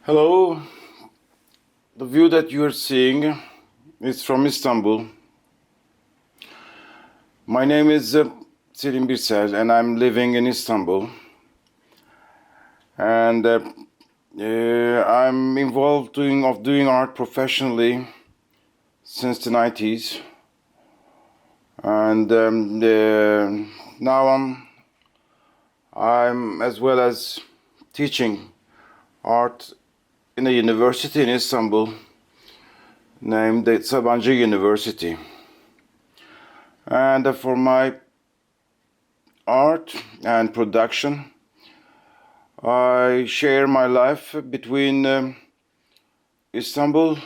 Hello, the view that you are seeing is from Istanbul. My name is Selim Birsel and I'm living in Istanbul. And I'm involved doing art professionally since the 90s. And now I'm as well as teaching art in a university in Istanbul named the Sabancı University. And for my art and production, I share my life between Istanbul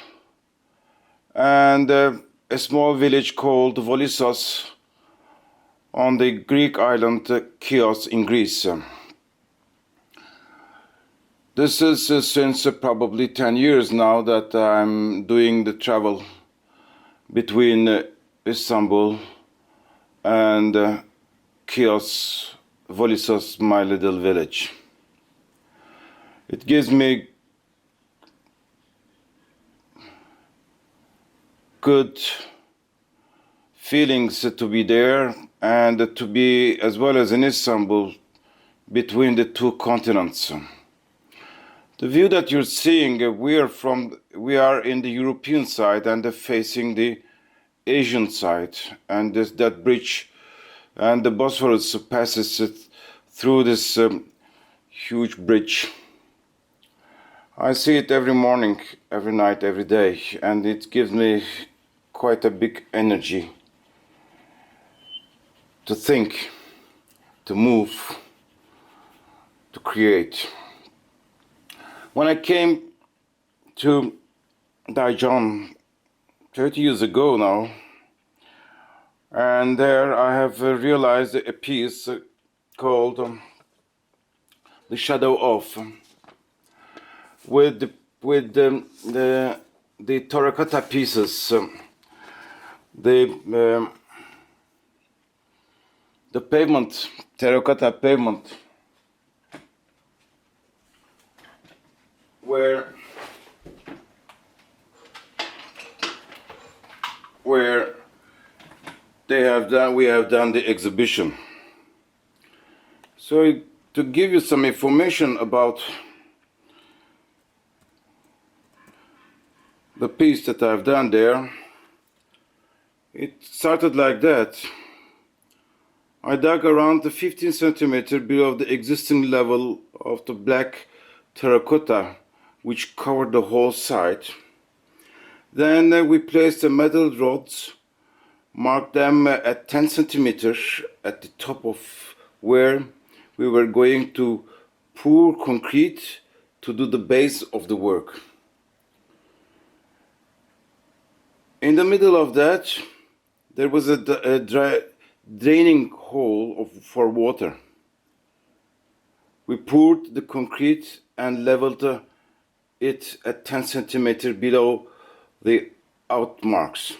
and a small village called Volissos on the Greek island Chios in Greece. This is since probably 10 years now that I'm doing the travel between Istanbul and Chios, Volissos, my little village. It gives me good feelings to be there and to be as well as in Istanbul between the two continents. The view that you're seeing, we are in the European side and facing the Asian side, and that bridge and the Bosphorus passes through this huge bridge. I see it every morning, every night, every day, and it gives me quite a big energy to think, to move, to create. When I came to Daejeon 30 years ago now, and there I have realized a piece called The Shadow Of, with the terracotta pieces, the pavement, terracotta pavement, where we have done the exhibition. So to give you some information about the piece that I've done there, it started like that. I dug around the 15 centimeter below the existing level of the black terracotta which covered the whole site. Then we placed the metal rods, marked them at 10 centimeters at the top of where we were going to pour concrete to do the base of the work. In the middle of that, there was a draining hole for water. We poured the concrete and leveled it at 10 centimeters below the outmarks.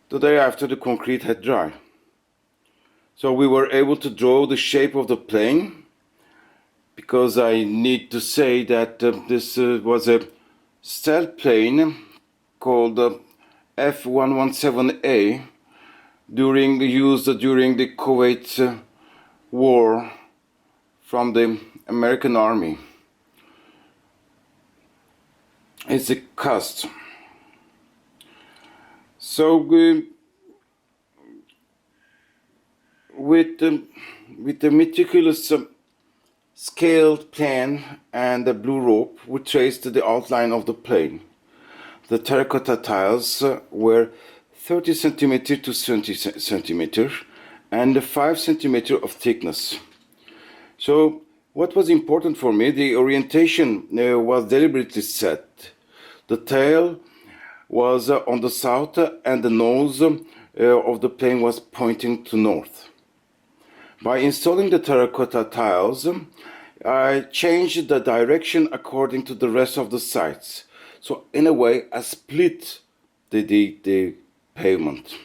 The day after, the concrete had dried. So we were able to draw the shape of the plane, because I need to say that this was a stealth plane called F-117A used during the Kuwait war from the American Army. It's a cast. So with the meticulous scaled plan and the blue rope, we traced the outline of the plane. The terracotta tiles were 30 centimeters to 20 centimeters and 5 centimeters of thickness. So what was important for me, the orientation was deliberately set. The tail was on the south and the nose of the plane was pointing to north. By installing the terracotta tiles, I changed the direction according to the rest of the sites. So in a way, I split the pavement.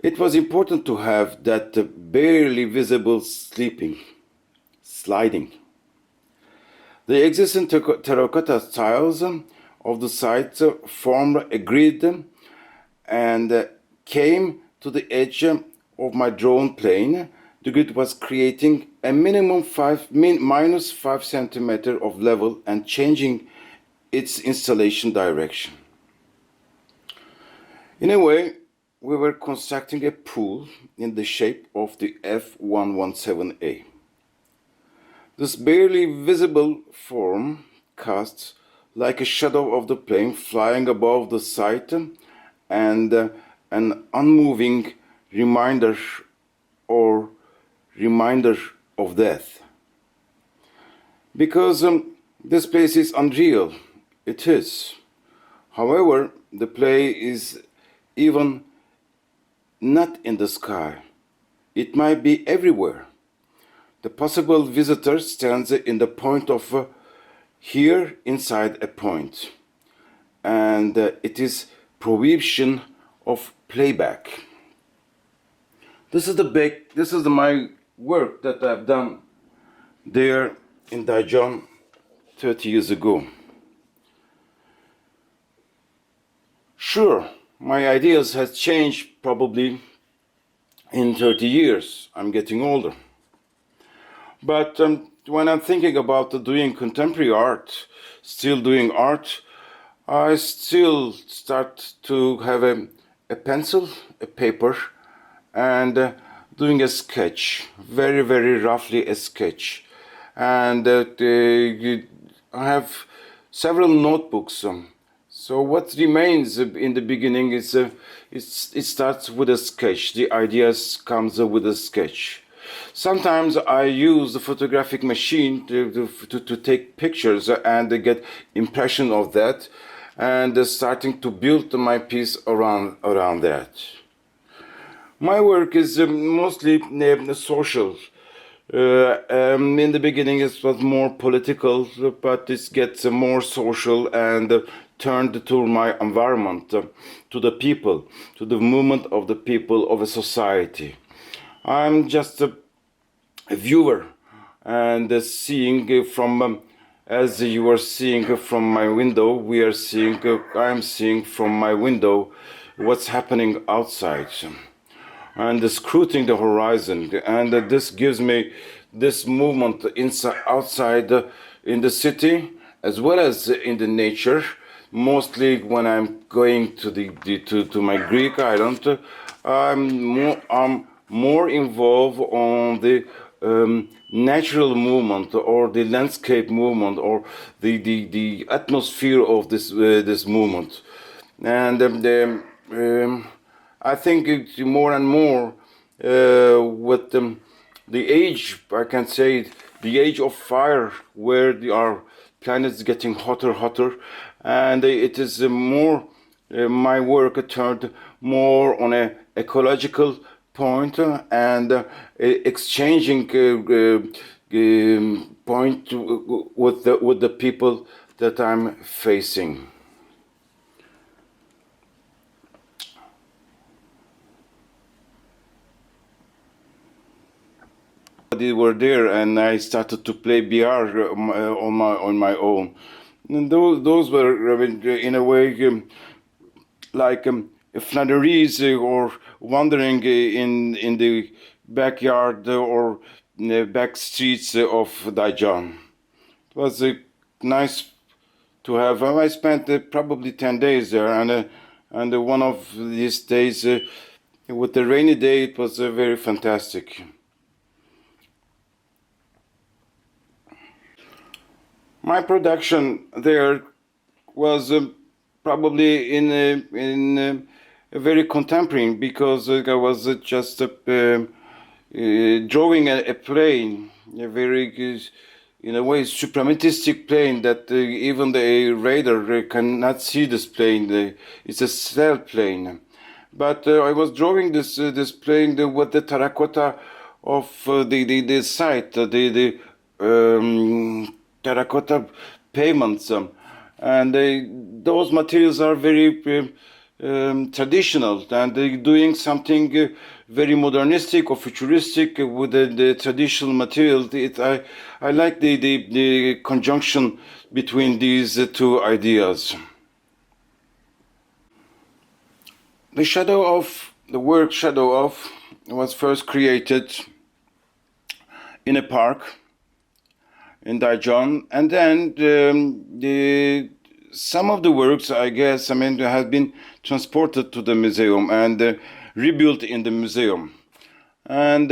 It was important to have that barely visible sliding. The existing terracotta tiles of the site formed a grid and came to the edge of my drawn plane. The grid was creating a minimum minus 5 centimeters of level and changing its installation direction. In a way, we were constructing a pool in the shape of the F117A. This barely visible form casts like a shadow of the plane flying above the site and an unmoving reminder of death. Because this place is unreal, it is. However, the play is even not in the sky. It might be everywhere. The possible visitor stands in the point of here inside a point, and it is prohibition of playback. This is my work that I've done there in Daejeon 30 years ago. Sure, my ideas has changed probably in 30 years. I'm getting older. But when I'm thinking about doing contemporary art, still doing art, I still start to have a pencil, a paper, and doing a sketch, very, very roughly a sketch. And I have several notebooks. So what remains in the beginning is it starts with a sketch. The ideas comes with a sketch. Sometimes I use the photographic machine to take pictures and get impression of that, and starting to build my piece around that. My work is mostly social. In the beginning it was more political, but it gets more social and turned to my environment, to the people, to the movement of the people of a society. I'm just a viewer and seeing from, as you are seeing from my window, I'm seeing from my window what's happening outside, and scrutinizing the horizon, and this gives me this movement outside in the city as well as in the nature. Mostly when I'm going to my Greek island, I'm more involved on the natural movement or the landscape movement or the atmosphere of this movement, and I think it's more and more with the age, I can say, the age of fire, where our planet is getting hotter, and it is more my work turned more on a ecological point and exchanging point with the people that I'm facing. They were there, and I started to play BR on my own. And those were in a way like flanneries or wandering in the backyard or back streets of Daejeon. It was nice to have. I spent probably 10 days there, and one of these days, with the rainy day, it was very fantastic. My production there was probably in a very contemporary, because I was just drawing a plane, a very, in a way, suprematistic plane that even the radar cannot see this plane. It's a stealth plane. But I was drawing this plane with the terracotta of the site, the terracotta pavements, and those materials are very traditional, and they're doing something very modernistic or futuristic with the traditional material. I like the conjunction between these two ideas. The work Shadow of was first created in a park in Daejeon, and then some of the works, I guess, have been transported to the museum and rebuilt in the museum. And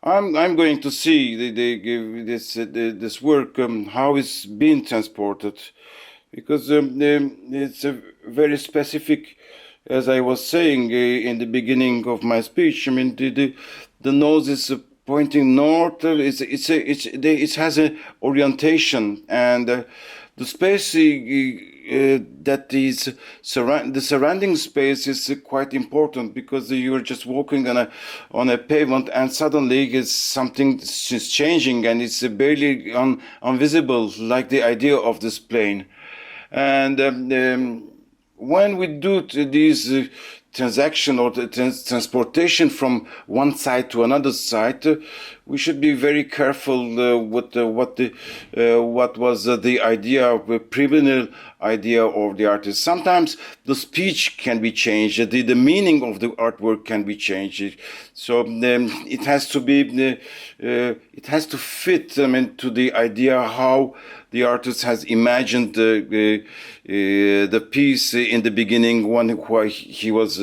I'm going to see this work, how it's been transported, because it's a very specific, as I was saying in the beginning of my speech. the nose is pointing north. It has an orientation, and the space that is the surrounding space is quite important, because you're just walking on a pavement, and suddenly something is changing, and it's barely invisible, like the idea of this plane. And when we do these transaction or the transportation from one side to another side, we should be very careful with what was the idea, the preliminary idea of the artist. Sometimes the speech can be changed, the meaning of the artwork can be changed. So it has to be, it has to fit to the idea how the artist has imagined the piece in the beginning when he was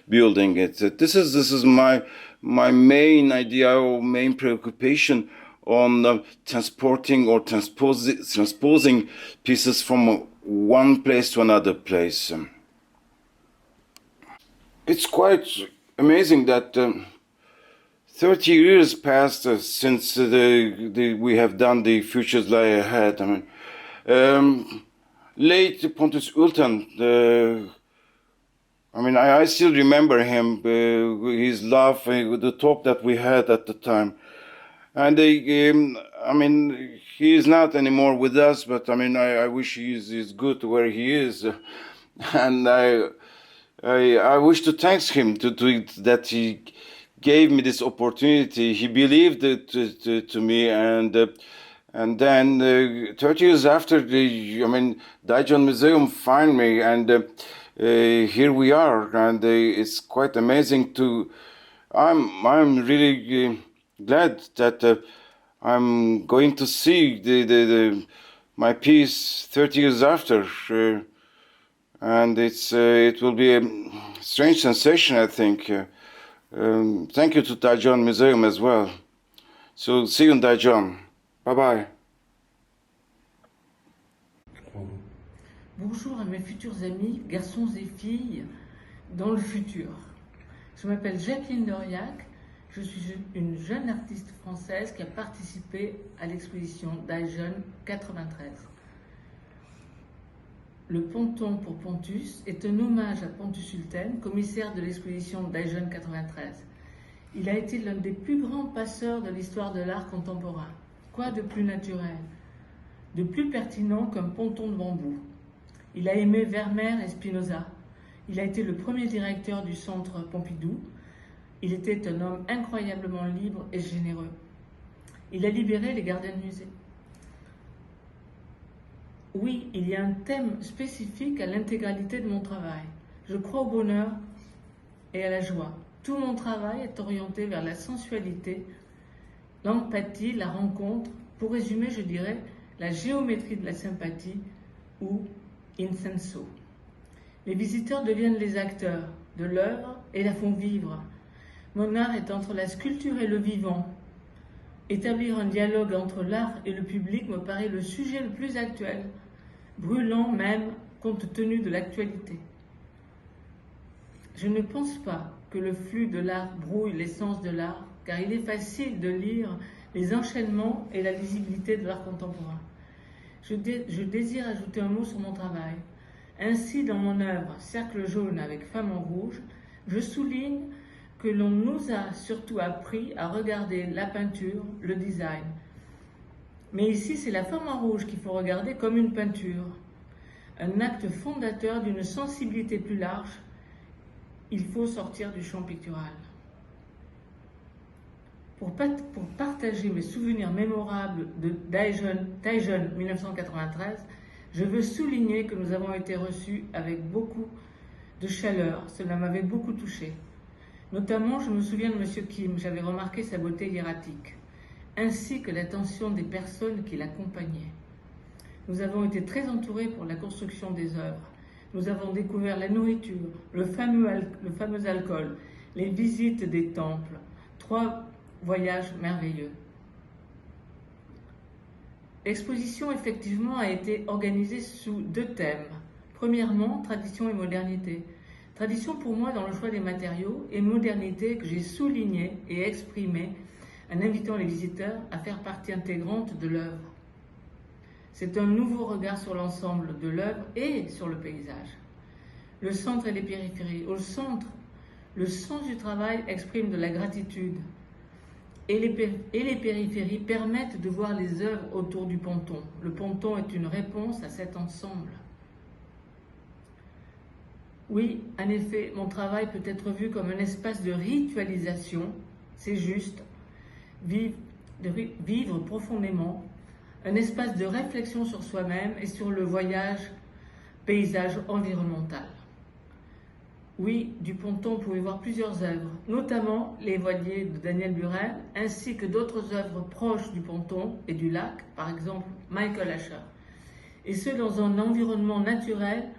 building it. This is my main idea or main preoccupation on transporting or transposing pieces from one place to another place. It's quite amazing that 30 years passed since we have done the Futures Lie Ahead. Late Pontus Ultan, I still remember him, his laugh, the talk that we had at the time. And he is not anymore with us, but I wish he is good where he is. And I wish to thank him that he gave me this opportunity. He believed it to me, and then 30 years after, Daejeon Museum found me, and here we are, and it's quite amazing to. I'm really glad that I'm going to see my piece 30 years after, and it will be a strange sensation, I think. Thank you to Daejeon Museum as well. So see you in Daejeon. Bye bye. Bonjour à mes futurs amis, garçons et filles dans le futur. Je m'appelle Jacqueline Doriac, je suis une jeune artiste française qui a participé à l'exposition Daejeon 93. Le ponton pour Pontus est un hommage à Pontus Ulten, commissaire de l'exposition Daejeon 93. Il a été l'un des plus grands passeurs de l'histoire de l'art contemporain. Quoi de plus naturel, de plus pertinent qu'un ponton de bambou? Il a aimé Vermeer et Spinoza. Il a été le premier directeur du centre Pompidou. Il était un homme incroyablement libre et généreux. Il a libéré les gardiens de musée. Oui, il y a un thème spécifique à l'intégralité de mon travail. Je crois au bonheur et à la joie. Tout mon travail est orienté vers la sensualité, l'empathie, la rencontre. Pour résumer, je dirais la géométrie de la sympathie ou in senso. Les visiteurs deviennent les acteurs de l'œuvre et la font vivre. Mon art est entre la sculpture et le vivant. Établir un dialogue entre l'art et le public me paraît le sujet le plus actuel, brûlant même compte tenu de l'actualité. Je ne pense pas que le flux de l'art brouille l'essence de l'art, car il est facile de lire les enchaînements et la lisibilité de l'art contemporain. Je désire ajouter un mot sur mon travail. Ainsi, dans mon œuvre Cercle jaune avec Femme en rouge, je souligne que l'on nous a surtout appris à regarder la peinture, le design. Mais ici, c'est la femme en rouge qu'il faut regarder comme une peinture. un acte fondateur d'une sensibilité plus large. Il faut sortir du champ pictural. Pour partager mes souvenirs mémorables de Daejeon 1993, je veux souligner que nous avons été reçus avec beaucoup de chaleur. Cela m'avait beaucoup touché. Notamment, je me souviens de M. Kim, j'avais remarqué sa beauté hiératique, ainsi que l'attention des personnes qui l'accompagnaient. Nous avons été très entourés pour la construction des œuvres. Nous avons découvert la nourriture, le fameux alcool, les visites des temples. 3 voyages merveilleux. L'exposition, effectivement, a été organisée sous 2 thèmes. Premièrement, tradition et modernité. Tradition pour moi dans le choix des matériaux et modernité que j'ai souligné et exprimé en invitant les visiteurs à faire partie intégrante de l'œuvre. C'est un nouveau regard sur l'ensemble de l'œuvre et sur le paysage. Le centre et les périphéries. Au centre, le sens du travail exprime de la gratitude et les périphéries permettent de voir les œuvres autour du ponton. Le ponton est une réponse à cet ensemble. Oui, en effet, mon travail peut être vu comme un espace de ritualisation, c'est juste, vivre profondément, un espace de réflexion sur soi-même et sur le paysage environnemental. Oui, du ponton, vous pouvez voir plusieurs œuvres, notamment les voiliers de Daniel Buren, ainsi que d'autres œuvres proches du ponton et du lac, par exemple Michael Asher. Et ce, dans un environnement naturel,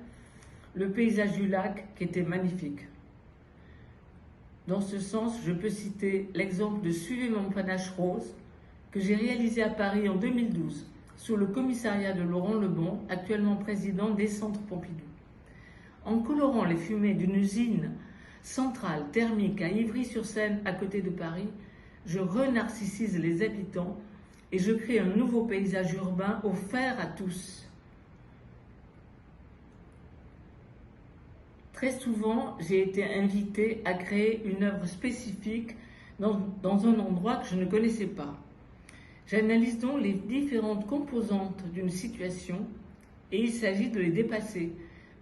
le paysage du lac qui était magnifique. Dans ce sens, je peux citer l'exemple de Suivez mon panache rose, que j'ai réalisé à Paris en 2012, sous le commissariat de Laurent Lebon, actuellement président des centres Pompidou. En colorant les fumées d'une usine centrale thermique à Ivry-sur-Seine, à côté de Paris, je renarcissise les habitants et je crée un nouveau paysage urbain offert à tous. Très souvent, j'ai été invitée à créer une œuvre spécifique dans un endroit que je ne connaissais pas. J'analyse donc les différentes composantes d'une situation et il s'agit de les dépasser.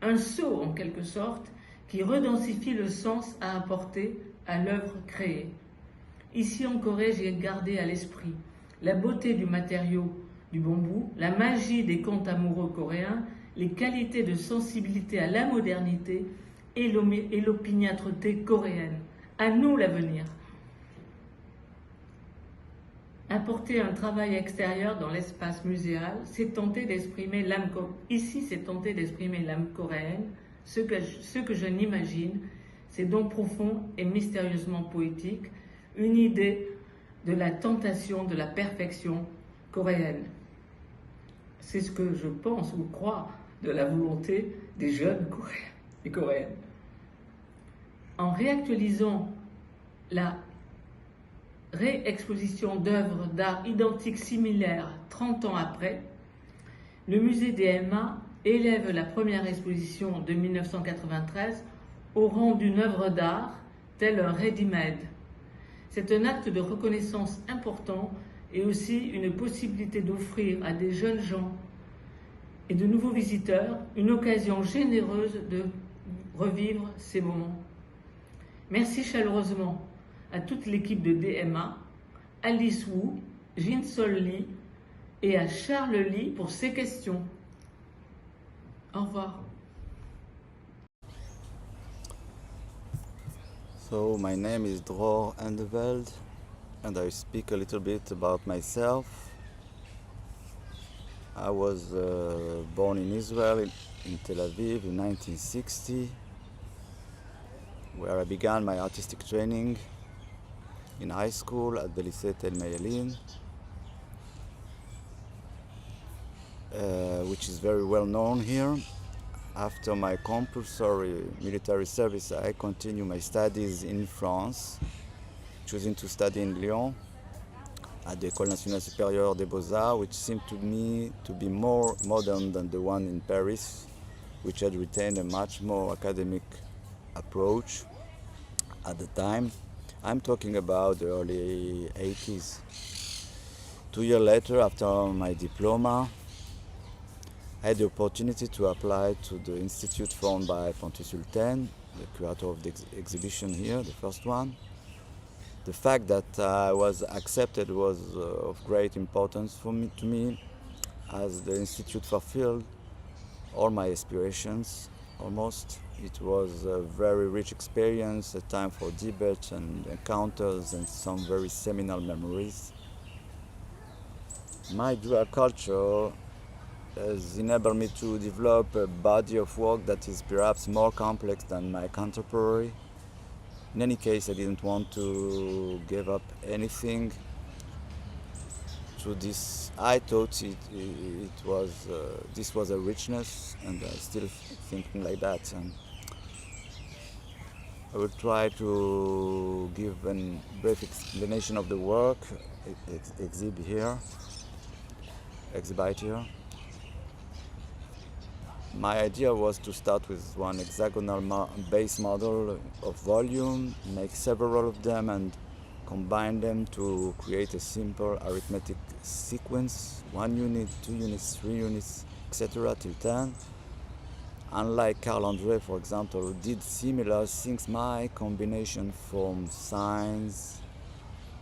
Un saut, en quelque sorte, qui redensifie le sens à apporter à l'œuvre créée. Ici en Corée, j'ai gardé à l'esprit la beauté du matériau du bambou, la magie des contes amoureux coréens, les qualités de sensibilité à la modernité et l'opiniâtreté coréenne. À nous l'avenir. Apporter un travail extérieur dans l'espace muséal, c'est tenter d'exprimer l'âme coréenne. Ce que je n'imagine, c'est donc profond et mystérieusement poétique, une idée de la tentation de la perfection coréenne. C'est ce que je pense ou crois de la volonté des jeunes Coréens et Coréennes. En réactualisant la réexposition d'œuvres d'art identiques similaires 30 ans après, le musée des MA élève la première exposition de 1993 au rang d'une œuvre d'art, tel un ready-made. C'est un acte de reconnaissance important et aussi une possibilité d'offrir à des jeunes gens et de nouveaux visiteurs une occasion généreuse de revivre ces moments. Merci chaleureusement à toute l'équipe de DMA, Alice Wu, Jin-Sol Lee et à Charles Lee pour ces questions. Au revoir. So my name is Dror Andeveld and I speak a little bit about myself. I was born in Israel, in Tel Aviv in 1960, where I began my artistic training in high school at the Lycée Tel Mayelin, which is very well known here. After my compulsory military service, I continued my studies in France, choosing to study in Lyon at the École nationale supérieure des beaux-arts, which seemed to me to be more modern than the one in Paris, which had retained a much more academic approach at the time. I'm talking about the early 80s. 2 years later, after my diploma, I had the opportunity to apply to the institute formed by 퐁피두센터, the curator of the exhibition here, the first one. The fact that I was accepted was of great importance to me, as the institute fulfilled all my aspirations, almost. It was a very rich experience, a time for debate and encounters and some very seminal memories. My dual culture has enabled me to develop a body of work that is perhaps more complex than my contemporary. In any case, I didn't want to give up anything to this. I thought this was a richness, and I'm still thinking like that. And I will try to give a brief explanation of the work exhibit here. My idea was to start with one hexagonal base model of volume, make several of them and combine them to create a simple arithmetic sequence, 1 unit, 2 units, 3 units, etc. till 10. Unlike Carl André, for example, who did similar things, my combination formed signs,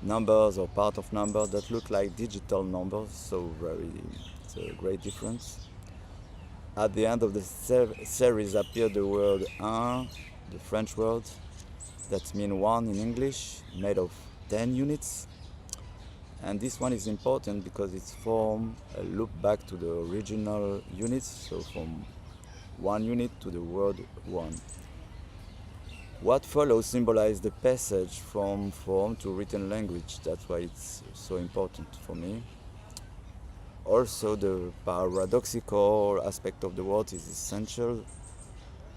numbers or part of numbers that look like digital numbers, so it's a great difference. At the end of the series appeared the word un, the French word, that means 1 in English, made of 10 units. And this one is important because it's from a loop back to the original units, so from 1 unit to the word 1. What follows symbolizes the passage from form to written language. That's why it's so important for me. Also, the paradoxical aspect of the world is essential.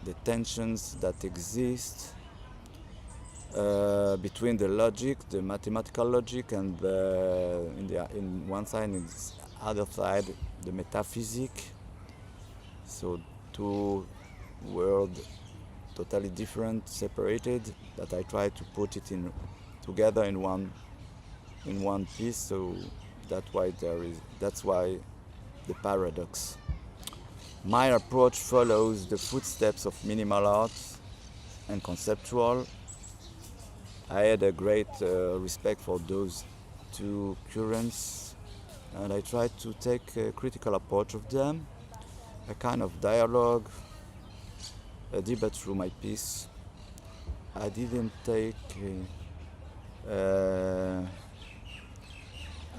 The tensions that exist between the logic, the mathematical logic, and in one side and the other side, the metaphysic. So two worlds totally different, separated, that I try to put it together in one piece. So that's why the paradox. My approach follows the footsteps of minimal art and conceptual. I had a great respect for those two currents, and I tried to take a critical approach of them, a kind of dialogue, a debate through my piece. I didn't take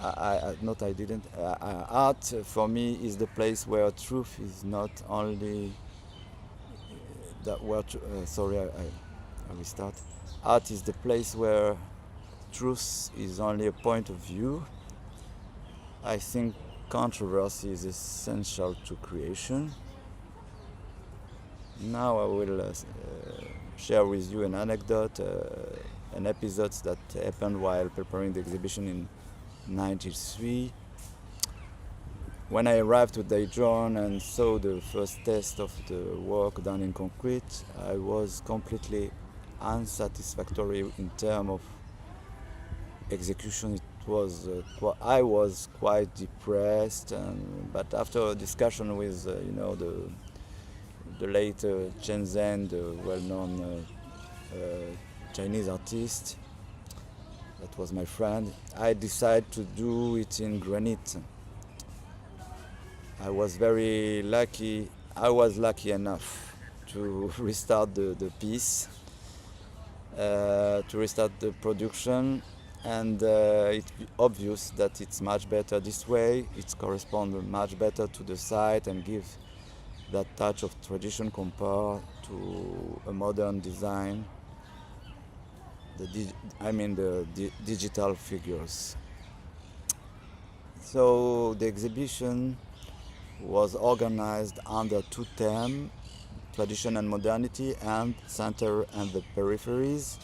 art for me is the place where truth is not only that where I restart. Art is the place where truth is only a point of view. I think controversy is essential to creation. Now I will share with you an anecdote, an episode that happened while preparing the exhibition in 1993. When I arrived to Daejeon and saw the first test of the work done in concrete, I was completely unsatisfactory in terms of execution. I was quite depressed, but after a discussion with the late Chen Zhen, the well-known Chinese artist, that was my friend, I decided to do it in granite. I was lucky enough to restart the piece, to restart the production, and it's obvious that it's much better this way. It corresponds much better to the site and gives that touch of tradition compared to a modern design. The digital figures. So the exhibition was organized under two themes: tradition and modernity, and center and the peripheries.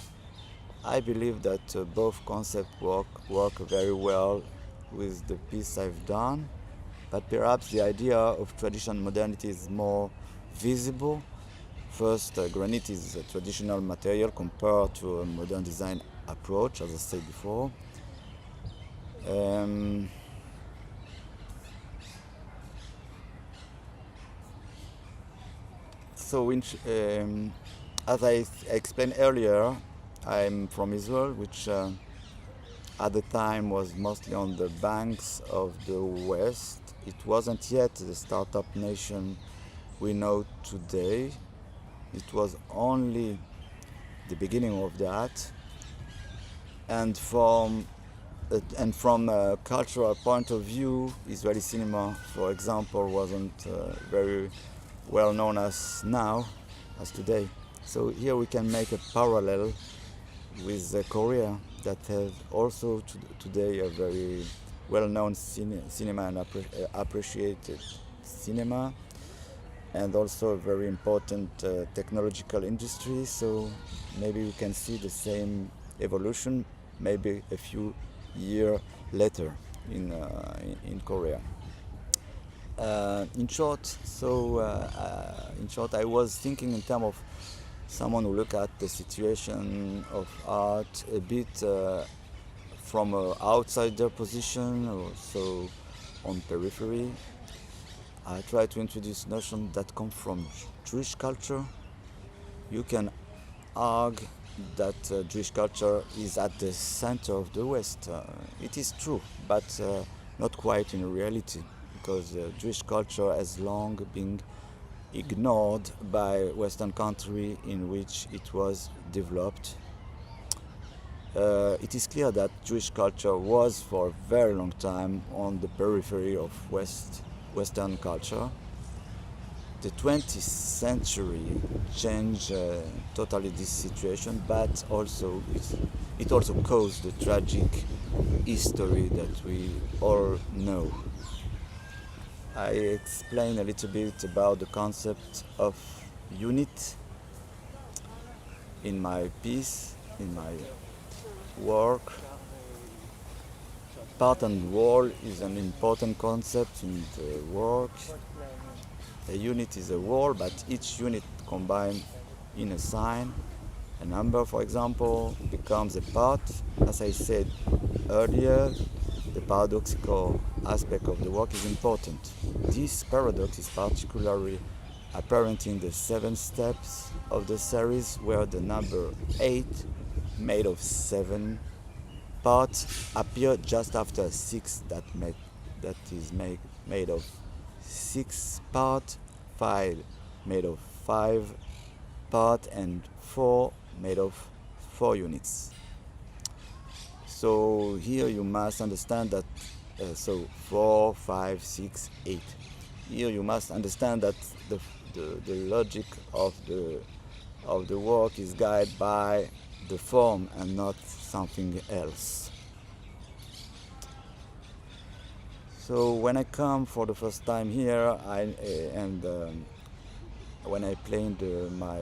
I believe that both concepts work very well with the piece I've done, but perhaps the idea of tradition and modernity is more visible. First, granite is a traditional material compared to a modern design approach, as I said before. as I explained earlier, I'm from Israel, which at the time was mostly on the banks of the West. It wasn't yet the startup nation we know today. It was only the beginning of that. And from a cultural point of view, Israeli cinema, for example, wasn't very well known as today. So here we can make a parallel with Korea, that has also today a very well-known cinema and appreciated cinema, and also a very important technological industry. So maybe we can see the same evolution, maybe a few years later in Korea. In short, I was thinking in terms of someone who look at the situation of art a bit from an outsider position, or so on periphery. I try to introduce notions that come from Jewish culture. You can argue that Jewish culture is at the center of the West. It is true, but not quite in reality, because Jewish culture has long been ignored by Western countries in which it was developed. It is clear that Jewish culture was for a very long time on the periphery of Western culture. The 20th century changed totally this situation, but also it also caused the tragic history that we all know. I explain a little bit about the concept of unit in my piece, in my work. Part and whole is an important concept in the work. A unit is a whole, but each unit combined in a sign. A number, for example, becomes a part. As I said earlier, the paradoxical aspect of the work is important. This paradox is particularly apparent in the 7 steps of the series, where the number 8, made of 7 parts, appear just after 6 that is made of 6 parts, 5 made of 5 parts, and 4 made of 4 units. So here you must understand that, 4, 5, 6, 8. Here you must understand that the logic of the work is guided by the form and not something else. So when I come for the first time here, when I planned my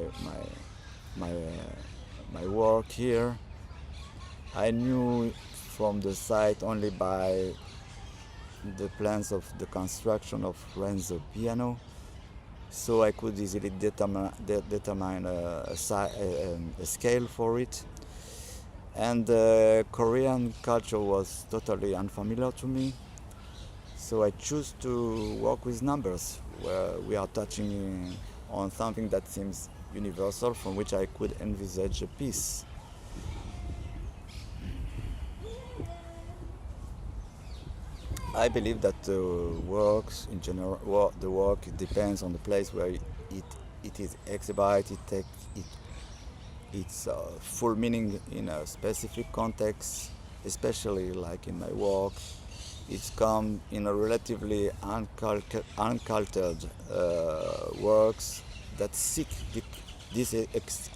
work here, I knew from the site only by the plans of the construction of Renzo piano, so I could easily determine a scale for it. And Korean culture was totally unfamiliar to me, so I choose to work with numbers, where we are touching on something that seems universal, from which I could envisage a piece. I believe that the works in general, the work depends on the place where it is exhibited. It takes its full meaning in a specific context, especially like in my work. It's come in a relatively uncultured works that seek this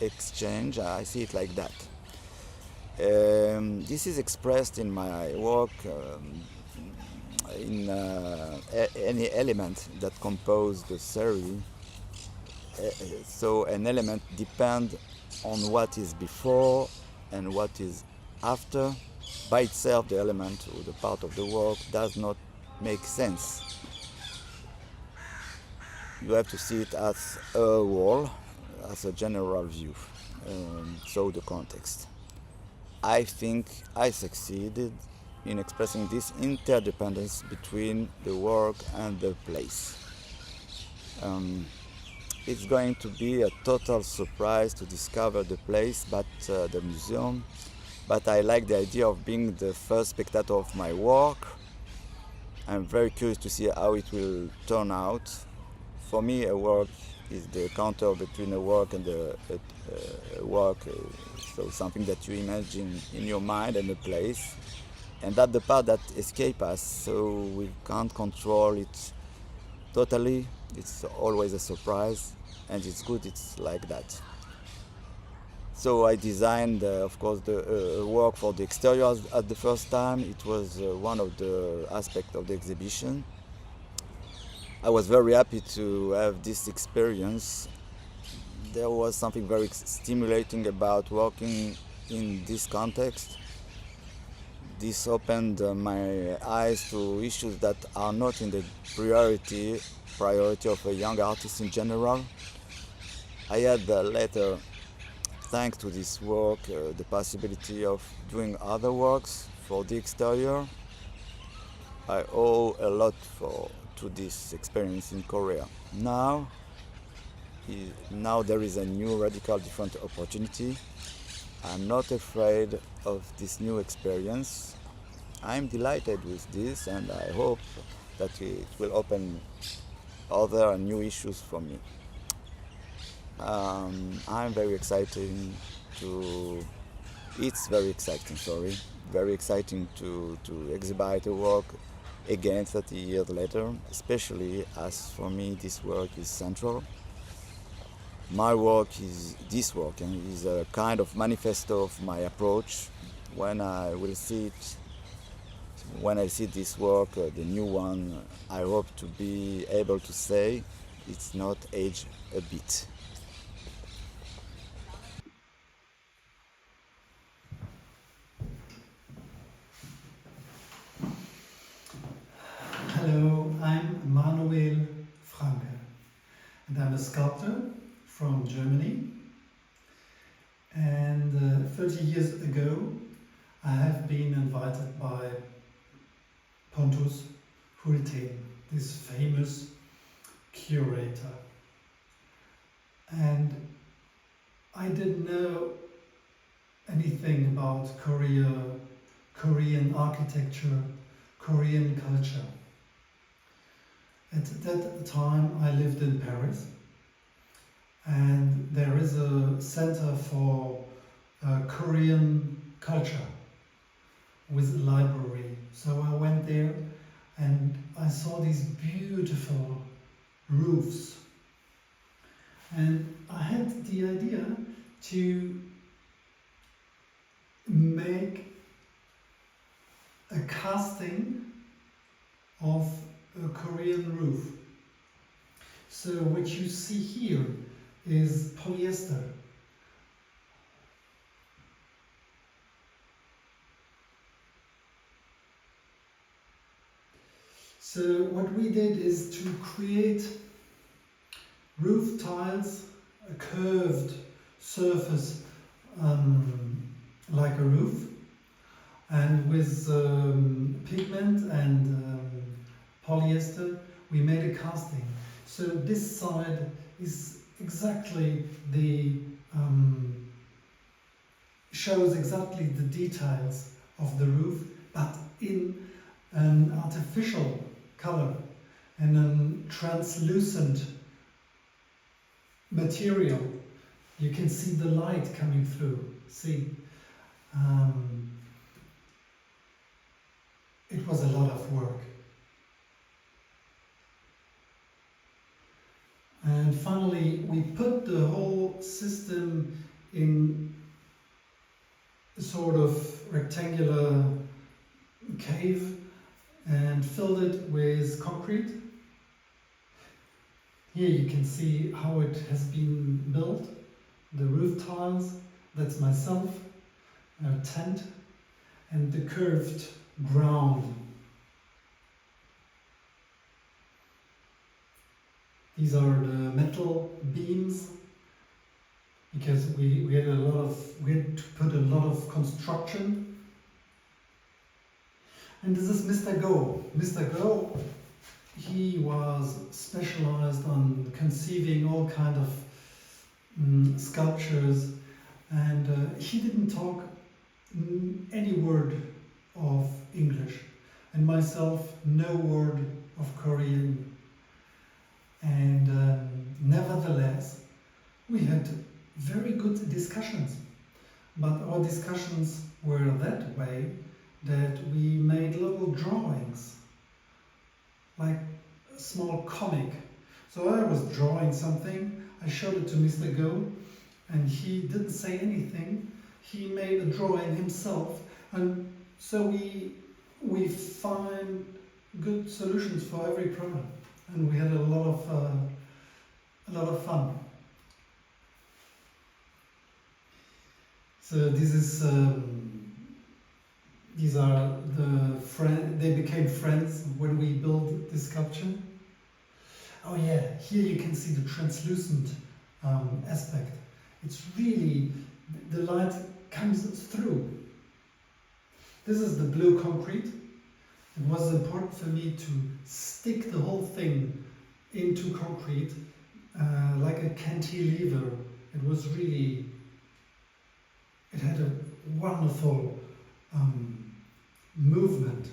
exchange. I see it like that. This is expressed in my work in any element that compose the series. So an element depends on what is before and what is after. By itself, the element or the part of the work does not make sense. You have to see it as a whole, as a general view. So the context. I think I succeeded in expressing this interdependence between the work and the place. it's going to be a total surprise to discover the place, but the museum. But I like the idea of being the first spectator of my work. I'm very curious to see how it will turn out. For me, a work is the counter between a work and a work, so something that you imagine in your mind and a place. And that's the part that escapes us, so we can't control it totally. It's always a surprise, and it's good it's like that. So I designed, of course, the work for the exterior at the first time. It was one of the aspects of the exhibition. I was very happy to have this experience. There was something very stimulating about working in this context. This opened my eyes to issues that are not in the priority of a young artist in general. I had later, thanks to this work, the possibility of doing other works for the exterior. I owe a lot to this experience in Korea. Now there is a new radical different opportunity. I'm not afraid of this new experience. I'm delighted with this, and I hope that it will open other new issues for me. I'm very excited it's very exciting to exhibit a work again 30 years later, especially as for me this work is central. My work is this work, and is a kind of manifesto of my approach. When I see this work, the new one, I hope to be able to say it's not aged a bit. Hello, I'm Manuel Franke, and I'm a sculptor from Germany. And 30 years ago, I have been invited by Pontus Hultin, this famous curator. And I didn't know anything about Korea, Korean architecture, Korean culture. At that time I lived in Paris, and there is a center for Korean culture with a library. So I went there and I saw these beautiful roofs, and I had the idea to make a casting of a Korean roof. So what you see here is polyester. So what we did is to create roof tiles, a curved surface like a roof, and with pigment and polyester we made a casting. So this side is exactly shows exactly the details of the roof, but in an artificial color and a translucent material. You can see the light coming through. See, it was a lot of work. And finally, we put the whole system in a sort of rectangular cave and filled it with concrete. Here you can see how it has been built. The roof tiles, that's myself, a tent, and the curved ground. These are the metal beams, because we had to put a lot of construction. And this is Mr. Go. Mr. Go he was specialized on conceiving all kind of sculptures, and he didn't talk any word of English, and myself no word of Korean. And nevertheless, we had very good discussions, but our discussions were that way that we made little drawings, like a small comic. So I was drawing something, I showed it to Mr. Go, and he didn't say anything. He made a drawing himself, and so we find good solutions for every problem, and we had a lot of fun. So this is these are the friend. They became friends when we built this sculpture. Oh yeah, here you can see the translucent aspect. It's really, the light comes through. This is the blue concrete. It was important for me to stick the whole thing into concrete like a cantilever. It was really, it had a wonderful movement.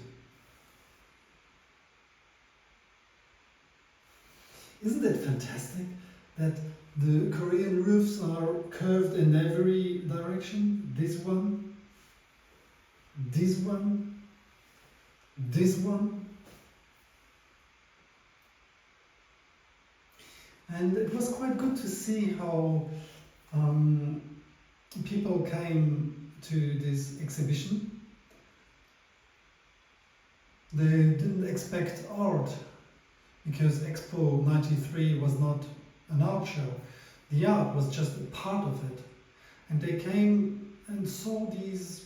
Isn't it fantastic that the Korean roofs are curved in every direction? This one, this one, this one. And it was quite good to see how people came to this exhibition. They didn't expect art, because Expo 93 was not an art show. The art was just a part of it. And they came and saw these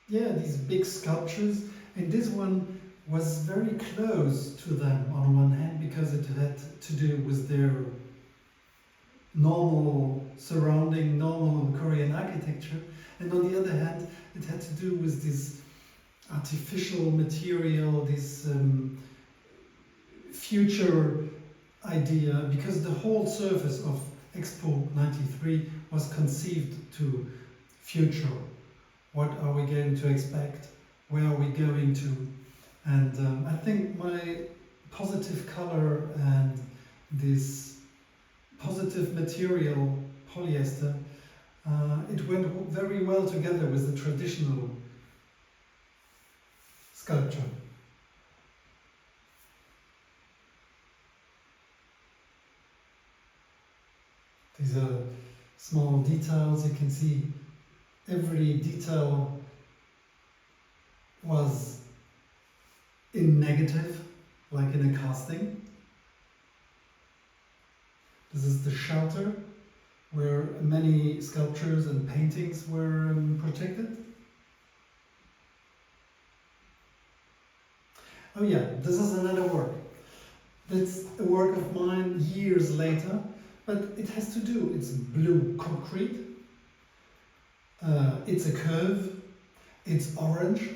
big sculptures, and this one was very close to them on one hand, because it had to do with their normal surrounding, normal Korean architecture, and on the other hand it had to do with this artificial material, this future idea, because the whole surface of Expo 93 was conceived to future. What are we going to expect? Where are we going to? And I think my positive color and this positive material, polyester, it went very well together with the traditional sculpture. These are small details. You can see every detail was in negative, like in a casting. This is the shelter where many sculptures and paintings were protected. Oh yeah, this is another work. That's a work of mine years later, but it has to do, it's blue concrete, it's a curve, it's orange,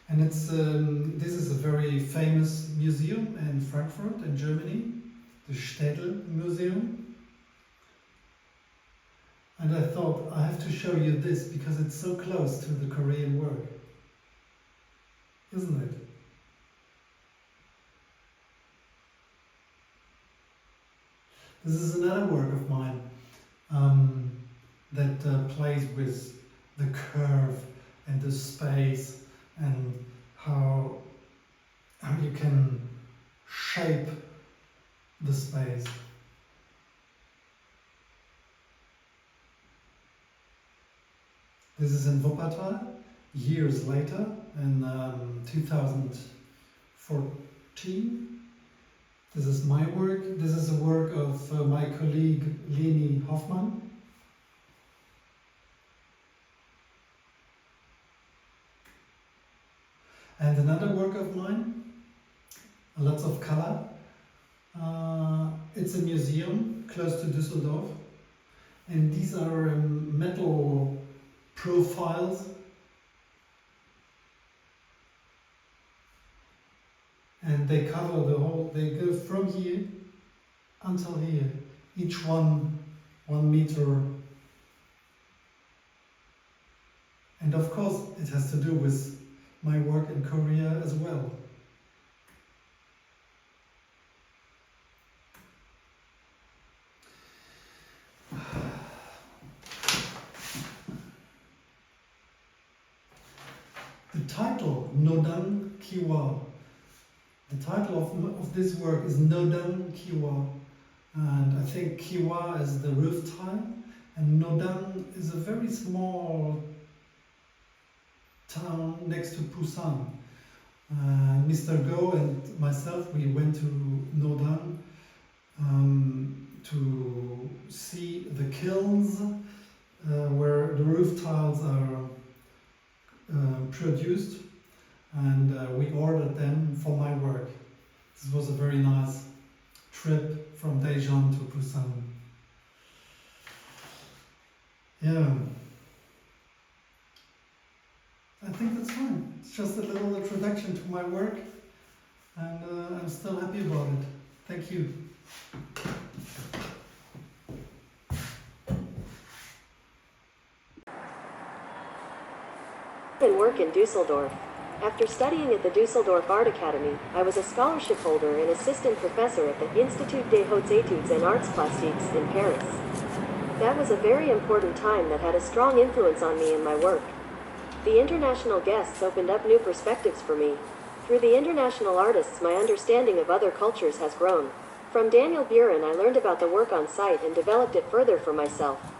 and it's this is a very famous museum in Frankfurt in Germany, the Städel Museum. And I thought I have to show you this because it's so close to the Korean work, isn't it? This is another work of mine that plays with the curve and the space and how you can shape the space. This is in Wuppertal, years later, in 2014. This is my work. This is a work of my colleague Leni Hoffmann. And another work of mine, lots of color. It's a museum close to Düsseldorf. And these are metal profiles. and they cover the whole, they go from here until here, each one 1 meter. And of course it has to do with my work in Korea as well. The title, Nodang Kiwa, the title of this work is Nodang Kiwa, and I think Kiwa is the roof tile, and Nodang is a very small town next to Busan. Mr. Go and myself, we went to Nodang to see the kilns where the roof tiles are produced, and we ordered them for my work. This was a very nice trip from Daejeon to Busan. Yeah, I think that's fine. It's just a little introduction to my work, and I'm still happy about it. Thank you. And work in Dusseldorf. After studying at the Dusseldorf Art Academy, I was a scholarship holder and assistant professor at the Institut des Hautes Études en Arts Plastiques in Paris. That was a very important time that had a strong influence on me and my work. The international guests opened up new perspectives for me. Through the international artists, my understanding of other cultures has grown. From Daniel Buren, I learned about the work on site and developed it further for myself.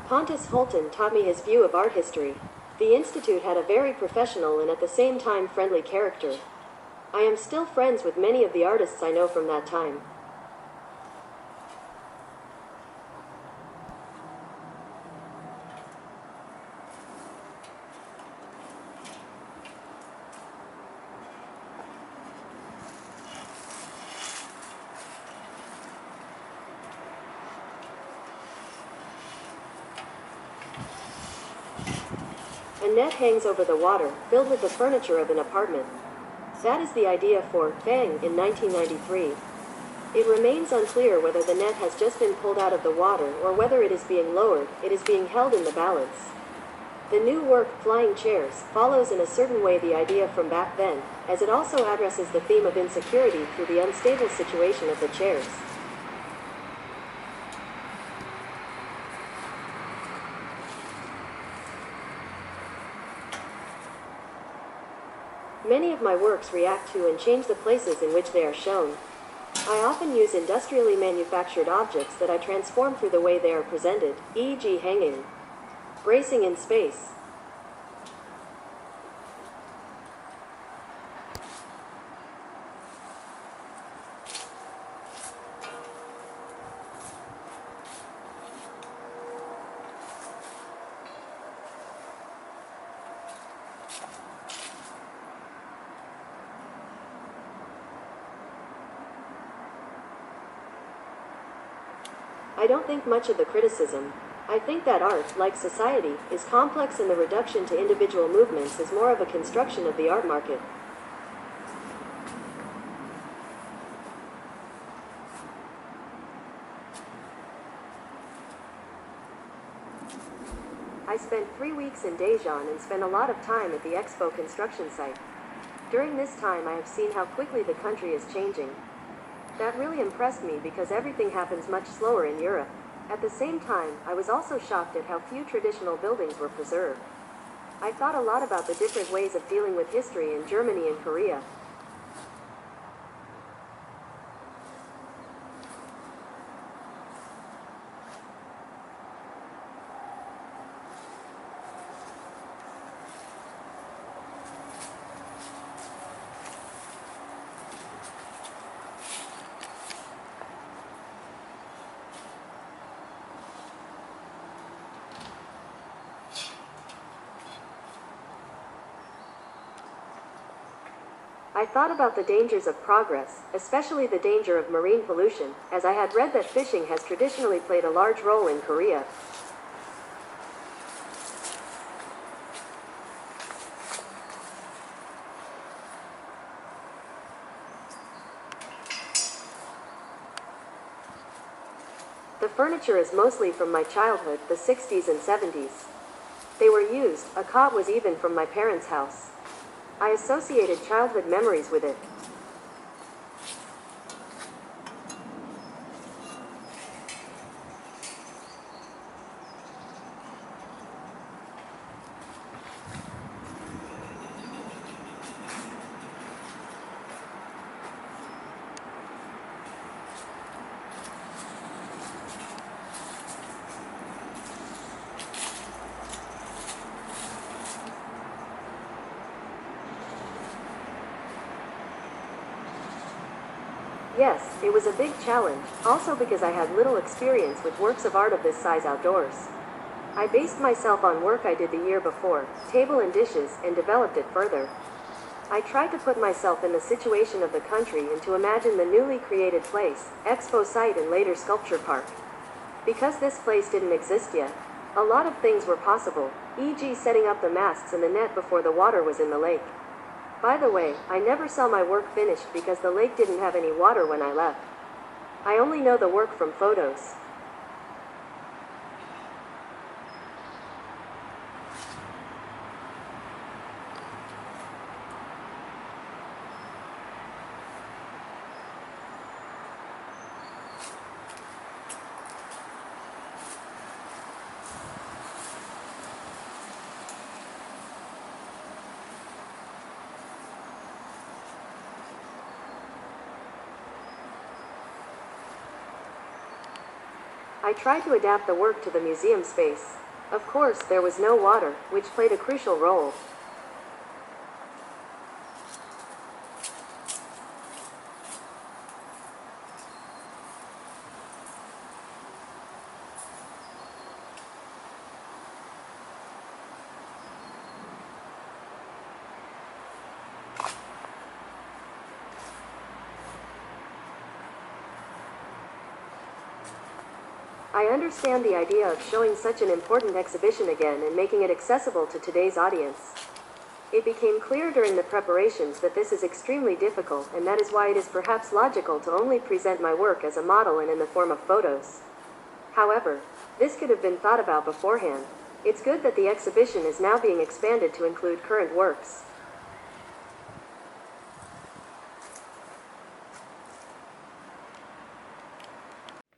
Pontus Hulton taught me his view of art history. The Institute had a very professional and at the same time friendly character. I am still friends with many of the artists I know from that time. A net hangs over the water, filled with the furniture of an apartment. That is the idea for Bang in 1993. It remains unclear whether the net has just been pulled out of the water or whether it is being lowered, it is being held in the balance. The new work, Flying Chairs, follows in a certain way the idea from back then, as it also addresses the theme of insecurity through the unstable situation of the chairs. Many of my works react to and change the places in which they are shown. I often use industrially manufactured objects that I transform through the way they are presented, e.g. hanging, bracing in space. I don't think much of the criticism. I think that art, like society, is complex and the reduction to individual movements is more of a construction of the art market. I spent 3 weeks in Daejeon and spent a lot of time at the Expo construction site. During this time I have seen how quickly the country is changing. That really impressed me because everything happens much slower in Europe. At the same time, I was also shocked at how few traditional buildings were preserved. I thought a lot about the different ways of dealing with history in Germany and Korea. I thought about the dangers of progress, especially the danger of marine pollution, as I had read that fishing has traditionally played a large role in Korea. The furniture is mostly from my childhood, the 60s and 70s. They were used, a cot was even from my parents' house. I associated childhood memories with it. Yes, it was a big challenge, also because I had little experience with works of art of this size outdoors. I based myself on work I did the year before, table and dishes, and developed it further. I tried to put myself in the situation of the country and to imagine the newly created place, expo site and later sculpture park. Because this place didn't exist yet, a lot of things were possible, e.g. setting up the masts and the net before the water was in the lake. By the way, I never saw my work finished because the lake didn't have any water when I left. I only know the work from photos. I tried to adapt the work to the museum space. Of course, there was no water, which played a crucial role. I understand the idea of showing such an important exhibition again and making it accessible to today's audience. It became clear during the preparations that this is extremely difficult, and that is why it is perhaps logical to only present my work as a model and in the form of photos. However, this could have been thought about beforehand. It's good that the exhibition is now being expanded to include current works.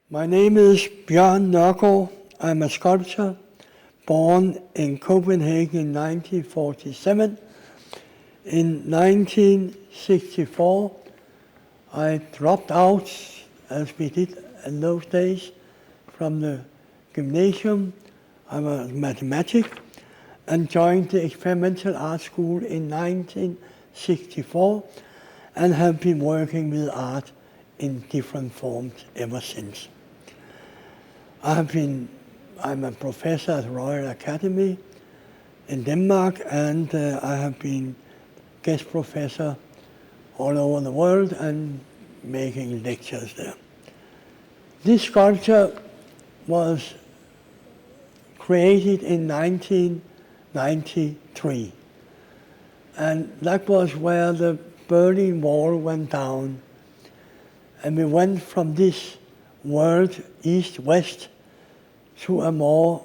My name is Bjørn Nørgaard. I'm a sculptor born in Copenhagen in 1947. In 1964, I dropped out, as we did in those days, from the gymnasium. I was mathematics and joined the experimental art school in 1964 and have been working with art in different forms ever since. I'm a professor at Royal Academy in Denmark, and I have been guest professor all over the world and making lectures there. This sculpture was created in 1993, and that was where the Berlin Wall went down, and we went from this world, east-west, to a more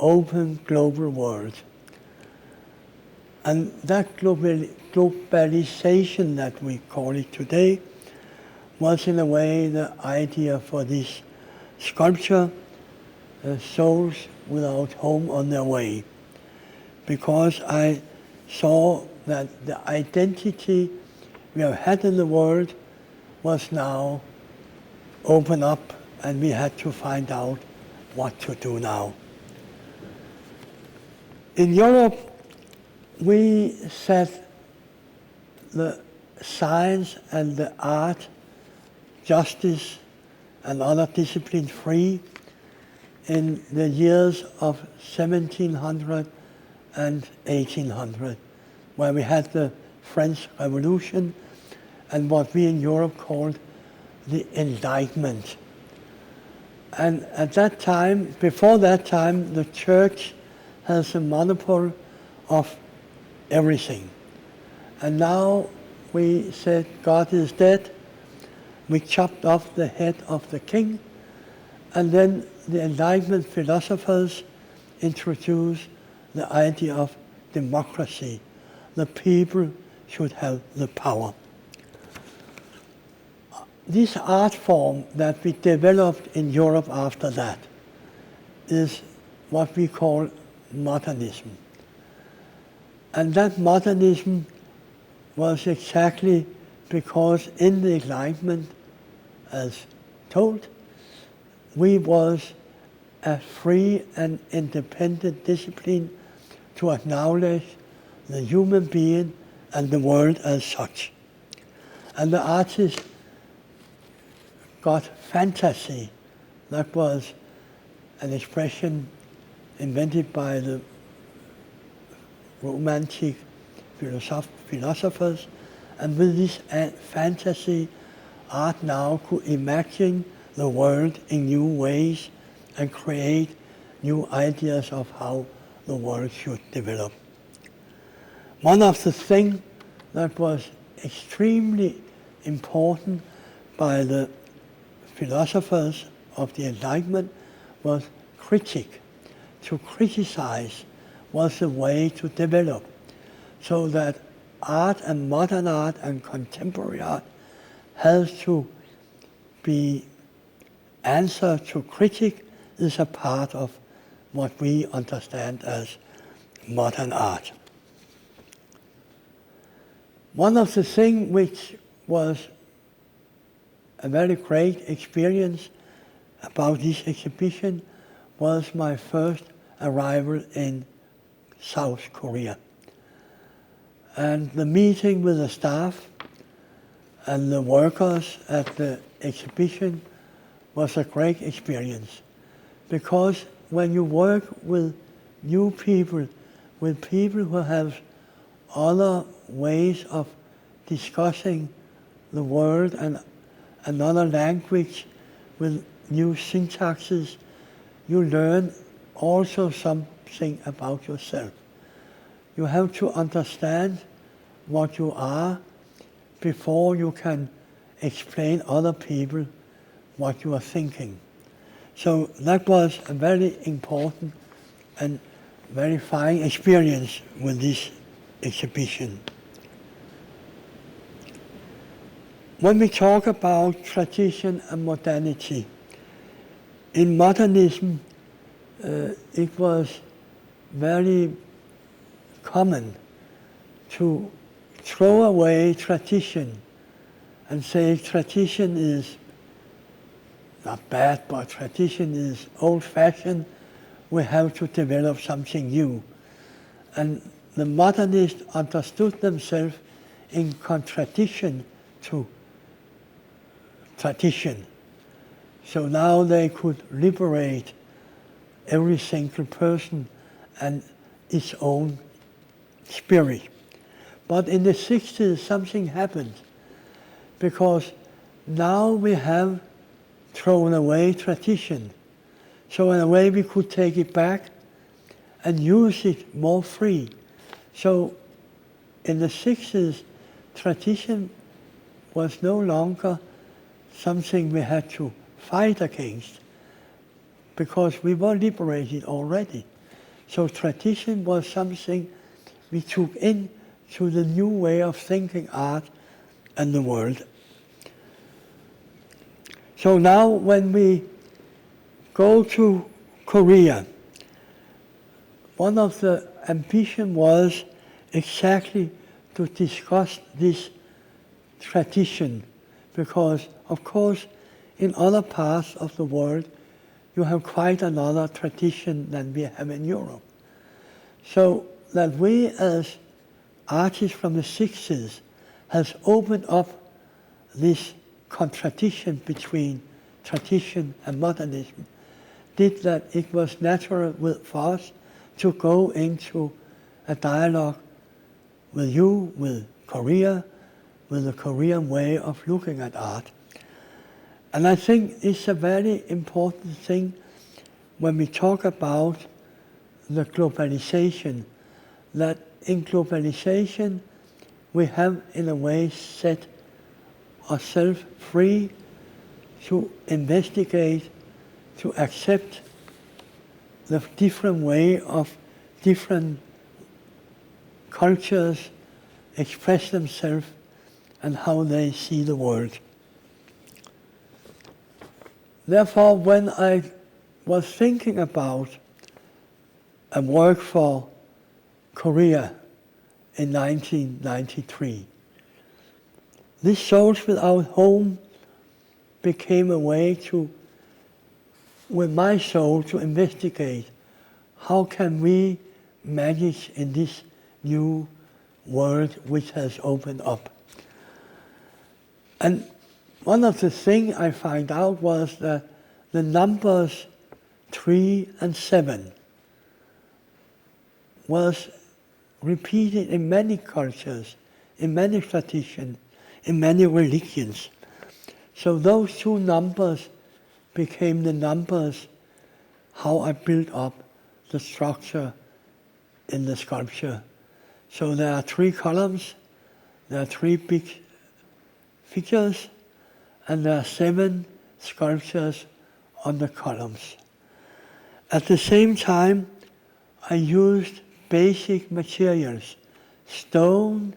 open global world. And that globalization that we call it today was in a way the idea for this sculpture, Souls Without Home on Their Way. Because I saw that the identity we have had in the world was now open up, and we had to find out what to do now. In Europe, we set the science and the art, justice, and other disciplines free in the years of 1700 and 1800, where we had the French Revolution and what we in Europe called the Enlightenment. And at that time, before that time, the church has a monopoly of everything. And now we said God is dead. We chopped off the head of the king, And then the Enlightenment philosophers introduced the idea of democracy. The people should have the power. This art form that we developed in Europe after that is what we call modernism. And that modernism was exactly because in the Enlightenment, as told, we was a free and independent discipline to acknowledge the human being and the world as such. And the artist got fantasy. That was an expression invented by the Romantic philosophers, and with this fantasy, art now could imagine the world in new ways and create new ideas of how the world should develop. One of the things that was extremely important by the philosophers of the Enlightenment was critique. To criticize was the way to develop, so that art and modern art and contemporary art has to be answer to critique is a part of what we understand as modern art. One of the things which was a very great experience about this exhibition was my first arrival in South Korea. And the meeting with the staff and the workers at the exhibition was a great experience, because when you work with new people, with people who have other ways of discussing the world and another language with new syntaxes, you learn also something about yourself. You have to understand what you are before you can explain other people what you are thinking. So that was a very important and very fine experience with this exhibition. When we talk about tradition and modernity, in modernism, it was very common to throw away tradition and say tradition is not bad, but tradition is old-fashioned. We have to develop something new. And the modernists understood themselves in contradiction to tradition. So now they could liberate every single person and its own spirit. But in the 60s, something happened, because now we have thrown away tradition. So in a way we could take it back and use it more free. So in the 60s, tradition was no longer something we had to fight against, because we were liberated already. So tradition was something we took in to the new way of thinking art and the world. So now when we go to Korea, one of the ambition was exactly to discuss this tradition, because of course in other parts of the world you have quite another tradition than we have in Europe. So that we as artists from the 60s has opened up this contradiction between tradition and modernism, did that it was natural for us to go into a dialogue with you, with Korea, with the Korean way of looking at art. And I think it's a very important thing when we talk about the globalization, that in globalization we have in a way set ourselves free to investigate to accept the different way of different cultures express themselves and how they see the world. Therefore, when I was thinking about a work for Korea in 1993, this Souls Without Home became a way to, with my soul, to investigate how can we manage in this new world which has opened up. And one of the things I found out was that the numbers 3 and 7 was repeated in many cultures, in many traditions, in many religions. So those two numbers became the numbers how I built up the structure in the sculpture. So there are 3 columns, there are 3 big figures, and there are 7 sculptures on the columns. At the same time, I used basic materials, stone,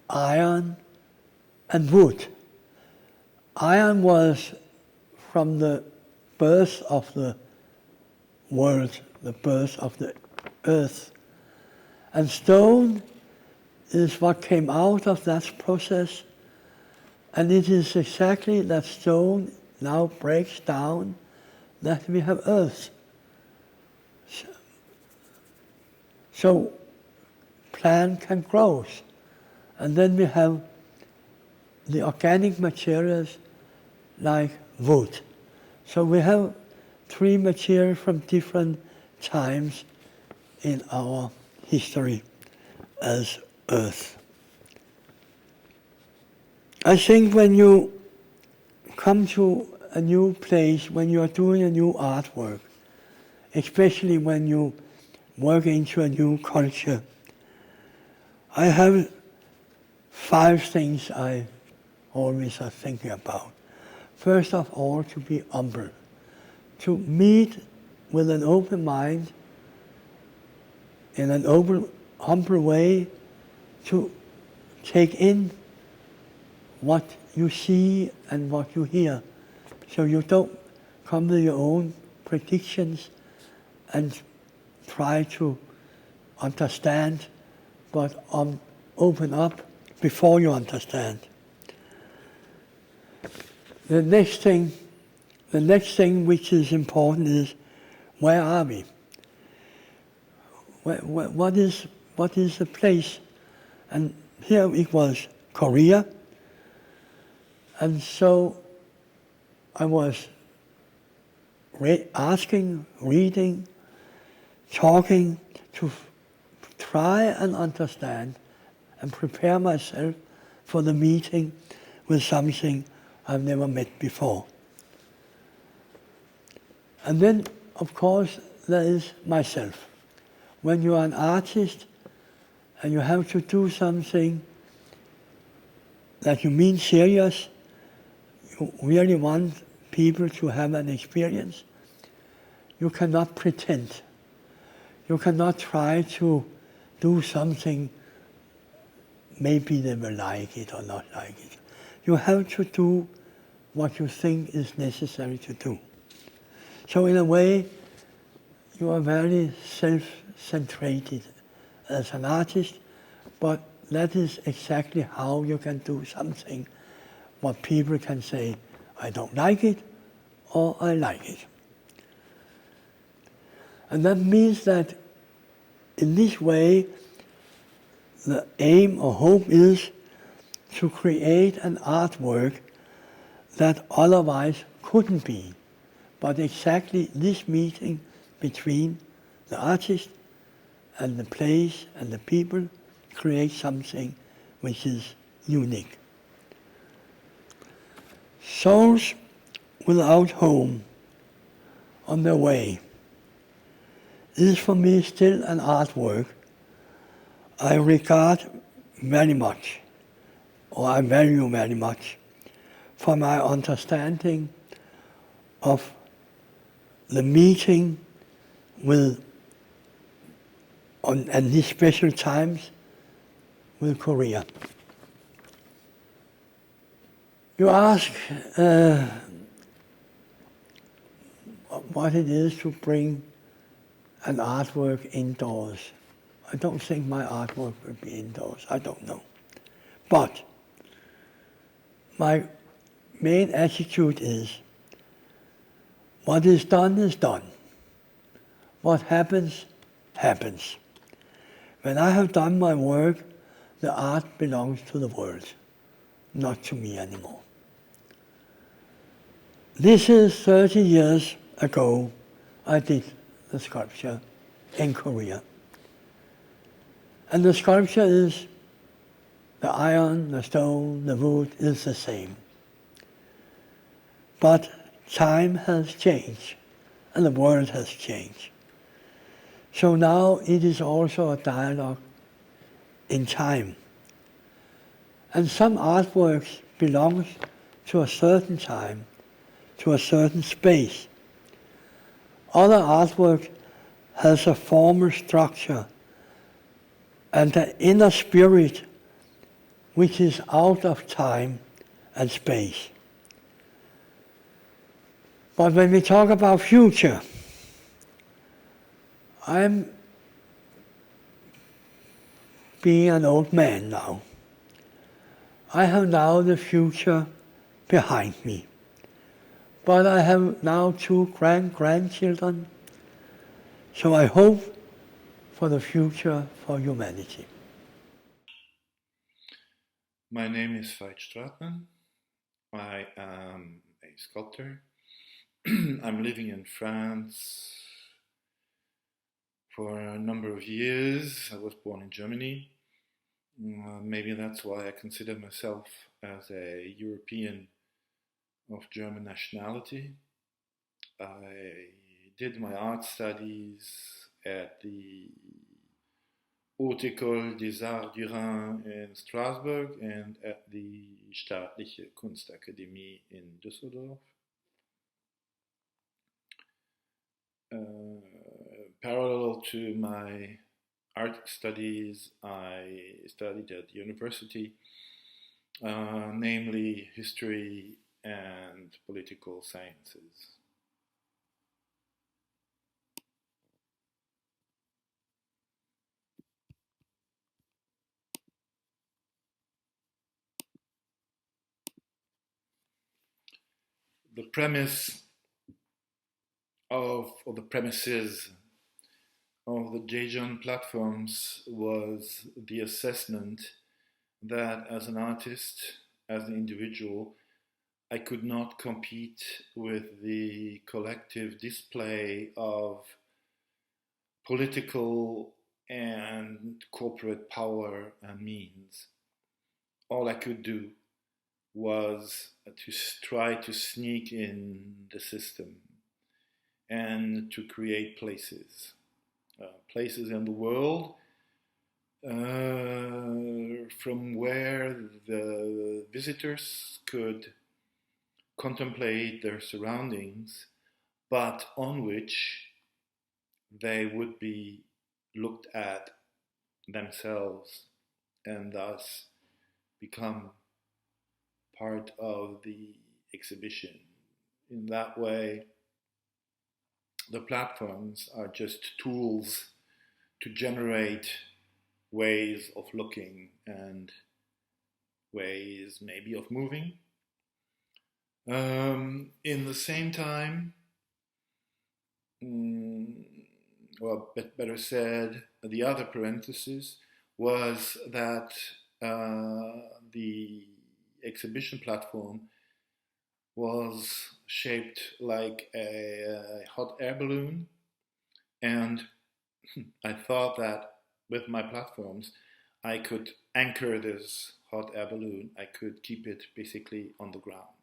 iron, and wood. Iron was from the birth of the world, the birth of the earth. And stone is what came out of that process, and it is exactly that stone now breaks down that we have earth. So plant can grow. And then we have the organic materials like wood. So we have 3 materials from different times in our history as Earth. I think when you come to a new place, when you are doing a new artwork, especially when you work into a new culture, I have 5 things I always are thinking about. First of all, to be humble, to meet with an open mind, in an open, humble way, to take in what you see and what you hear. So you don't come with your own predictions and try to understand, but open up before you understand. The next thing which is important is, where are we? What is the place? And here it was Korea. And so I was asking, reading, talking to try and understand and prepare myself for the meeting with something I've never met before. And then, of course, there is myself. When you are an artist and you have to do something that you mean serious, you really want people to have an experience, you cannot pretend. You cannot try to do something, maybe they will like it or not like it. You have to do what you think is necessary to do. So in a way, you are very self-centered as an artist, but that is exactly how you can do something what people can say, I don't like it, or I like it. And that means that in this way, the aim or hope is to create an artwork that otherwise couldn't be. But exactly this meeting between the artist and the place and the people creates something which is unique. Souls Without Home, on their way, is for me still an artwork I regard very much, or I value very much, for my understanding of the meeting with, and these special times, with Korea. You ask what it is to bring an artwork indoors. I don't think my artwork will be indoors, I don't know. But my main attitude is, what is done is done. What happens, happens. When I have done my work, the art belongs to the world, not to me anymore. This is 30 years ago I did the sculpture in Korea. And the sculpture is, the iron, the stone, the wood is the same. But time has changed, and the world has changed. So now it is also a dialogue in time. And some artworks belong to a certain time, to a certain space. Other artwork has a formal structure and an inner spirit which is out of time and space. But when we talk about future, I'm being an old man now. I have now the future behind me. But I have now 2 grandchildren, so I hope for the future for humanity. My name is Veit Stratman. I am a sculptor. I'm living in France for a number of years. I was born in Germany. Maybe that's why I consider myself as a European of German nationality. I did my art studies at the Haute École des Arts du Rhin in Strasbourg and at the Staatliche Kunstakademie in Düsseldorf. Parallel to my art studies, I studied at university, namely history and political sciences. The premise or the premises of the Daejeon platforms was the assessment that as an artist, as an individual, I could not compete with the collective display of political and corporate power and means. All I could do was to try to sneak in the system and to create places in the world from where the visitors could contemplate their surroundings, but on which they would be looked at themselves and thus become part of the exhibition. In that way, the platforms are just tools to generate ways of looking and ways maybe of moving. In the same time, well, better said, the other parenthesis was that the exhibition platform was shaped like a hot air balloon, and I thought that with my platforms I could anchor this hot air balloon. I could keep it basically on the ground.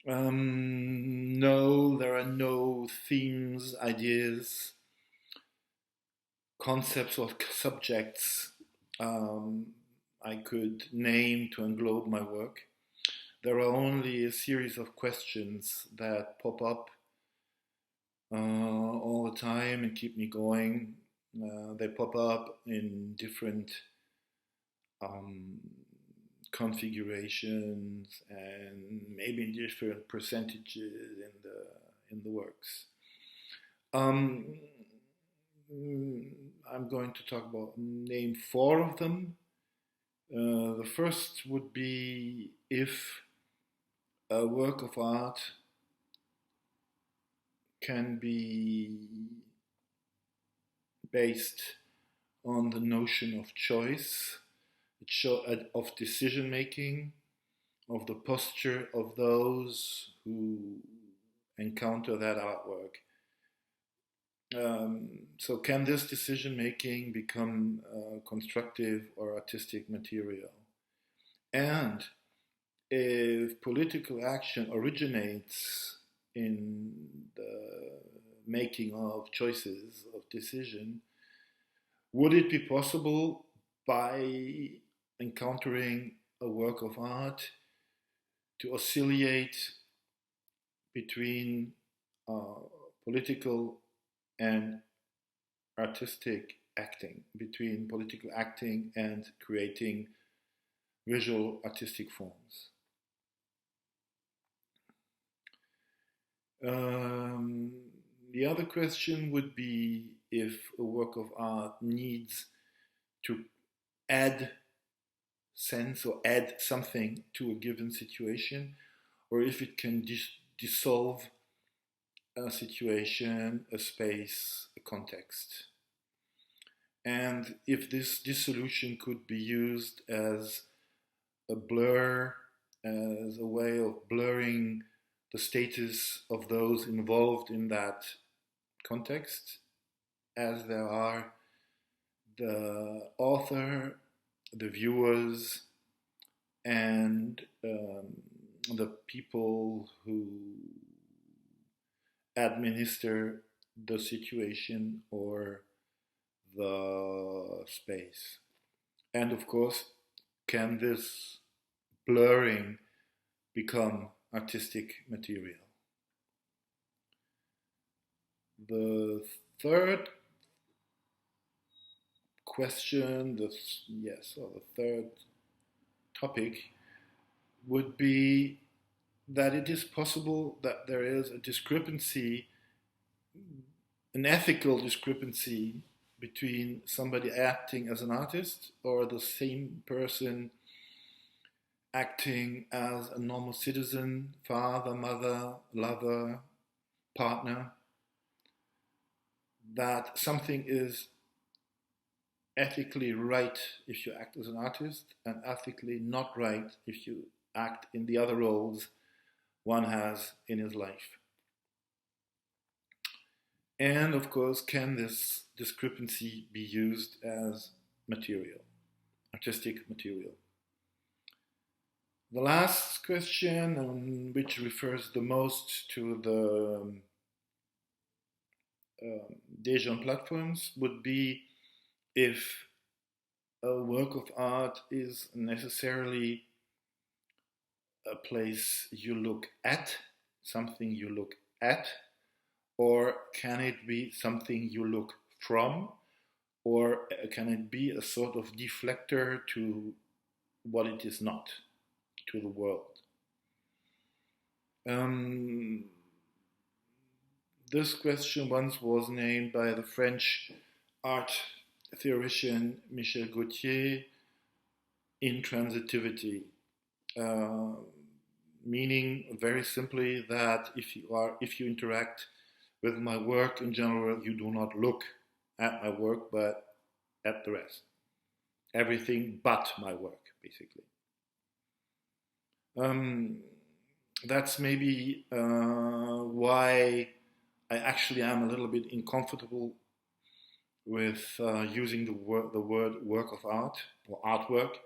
No, there are no themes, ideas, concepts or subjects I could name to englobe my work. There are only a series of questions that pop up all the time and keep me going. They pop up in different configurations and maybe in different percentages in the works. I'm going to name 4 of them. The first would be if a work of art can be based on the notion of choice, of decision making, of the posture of those who encounter that artwork. So can this decision making become constructive or artistic material? And if political action originates in the making of choices of decision, would it be possible by encountering a work of art to oscillate between political and artistic acting, between political acting and creating visual artistic forms? The other question would be if a work of art needs to add sense or add something to a given situation, or if it can dissolve a situation, a space, a context. And if this dissolution could be used as a blur, as a way of blurring the status of those involved in that context, as there are the author, the viewers, and the people who administer the situation or the space. And of course, can this blurring become artistic material? The third question, the third topic would be that it is possible that there is a discrepancy, an ethical discrepancy between somebody acting as an artist or the same person acting as a normal citizen, father, mother, lover, partner, that something is ethically right if you act as an artist and ethically not right if you act in the other roles one has in his life. And of course, can this discrepancy be used as material, artistic material? The last question, which refers the most to the Dejan platforms, would be if a work of art is necessarily a place you look at, something you look at, or can it be something you look from, or can it be a sort of deflector to what it is not, to the world? This question once was named by the French art theorician Michel Gauthier intransitivity, meaning very simply that if you interact with my work in general, you do not look at my work but at the rest, everything but my work, basically. That's maybe why I actually am a little bit uncomfortable with using the word work of art or artwork.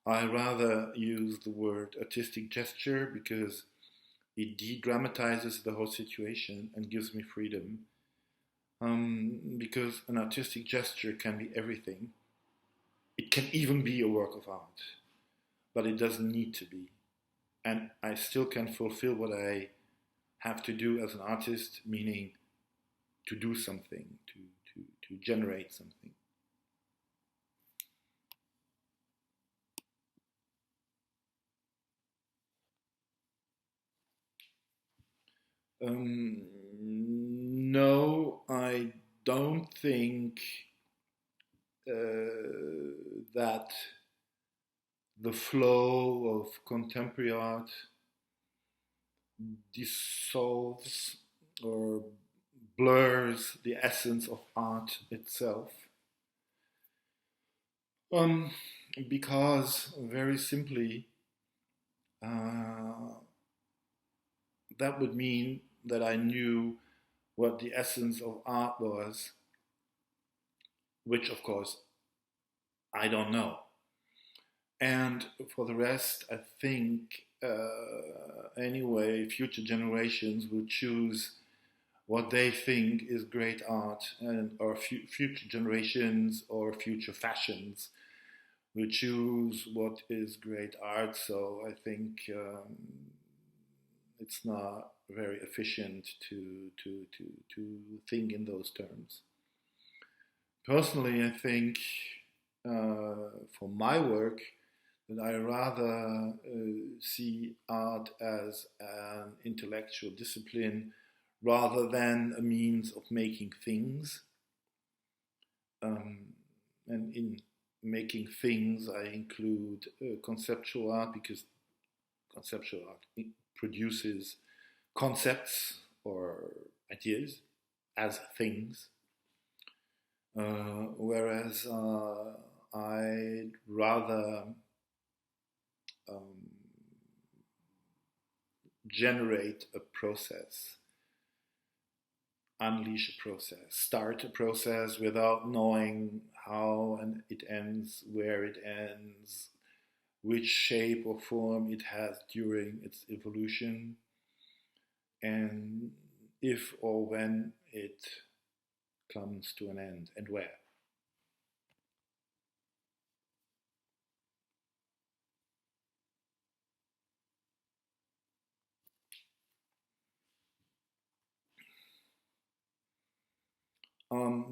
I rather use the word artistic gesture because it de-dramatizes the whole situation and gives me freedom. because an artistic gesture can be everything. It can even be a work of art, but it doesn't need to be. And I still can fulfill what I have to do as an artist, meaning to do something, to generate something. No, I don't think that the flow of contemporary art dissolves or blurs the essence of art itself. Because very simply, that would mean that I knew what the essence of art was, which of course I don't know. And for the rest, I think anyway, future generations will choose what they think is great art, and or future generations or future fashions will choose what is great art. So I think it's not very efficient to think in those terms. Personally, I think for my work that I rather see art as an intellectual discipline rather than a means of making things. And in making things, I include conceptual art, because conceptual art produces concepts or ideas as things, whereas I'd rather generate a process, unleash a process, start a process without knowing how and it ends, where it ends, which shape or form it has during its evolution, and if or when it comes to an end, and where.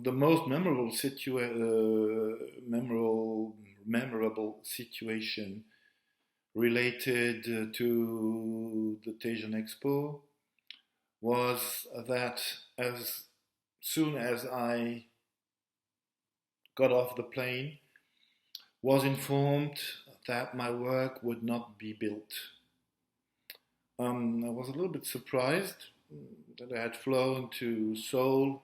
The most memorable situation related to the 대전expo was that as soon as I got off the plane, was informed that my work would not be built. I was a little bit surprised that I had flown to Seoul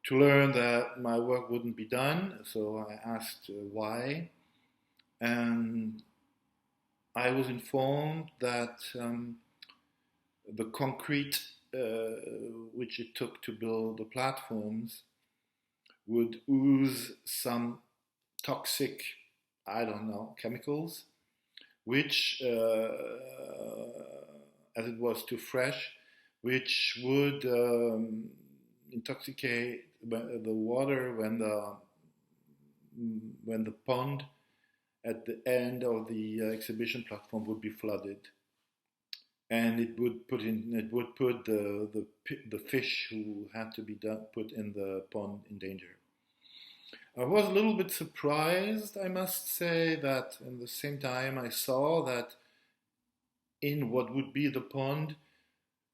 to learn that my work wouldn't be done, so I asked why, and I was informed that the concrete which it took to build the platforms would ooze some toxic, chemicals, which, as it was too fresh, which would intoxicate the water when the pond at the end of the exhibition platform would be flooded, and it would put the fish who had to be put in the pond in danger. I was a little bit surprised, I must say, that at the same time I saw that in what would be the pond,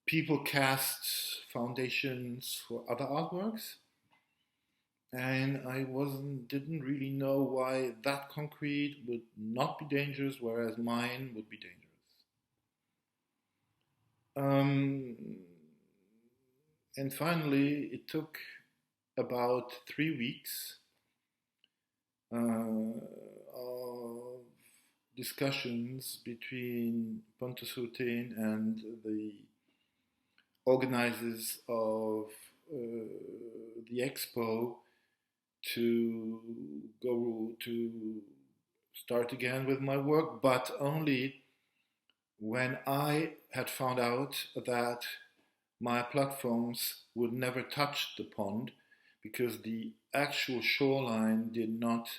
people cast foundations for other artworks, and I didn't really know why that concrete would not be dangerous, whereas mine would be dangerous. And finally, it took about 3 weeks of discussions between 퐁피두센터의 and the organizers of the expo to go to start again with my work, but only when I had found out that my platforms would never touch the pond because the actual shoreline did not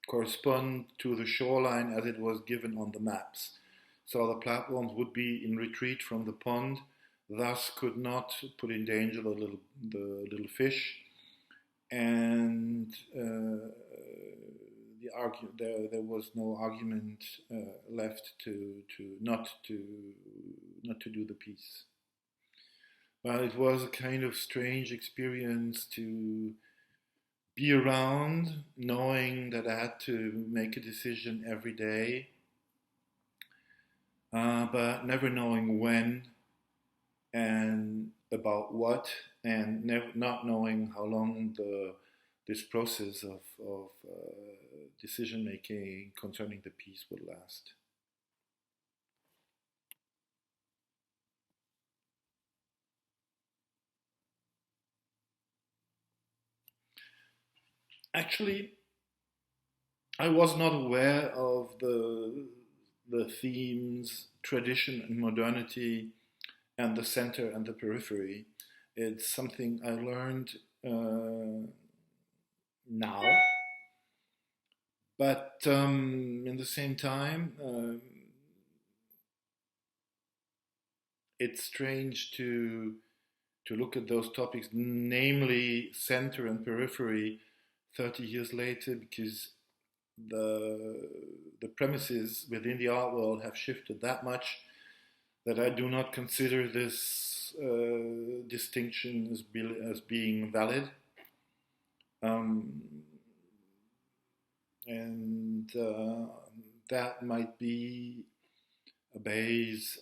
correspond to the shoreline as it was given on the maps. So the platforms would be in retreat from the pond, thus could not put in danger the little fish. And there was no argument left to not to do the piece. But it was a kind of strange experience to be around, knowing that I had to make a decision every day, but never knowing when and about what, and not knowing how long this process of decision making concerning the piece would last. Actually, I was not aware of the themes tradition and modernity and the center and the periphery. It's something I learned now, but in the same time, it's strange to look at those topics, namely center and periphery, 30 years later, because the premises within the art world have shifted that much that I do not consider this distinction as being valid. And that might be a base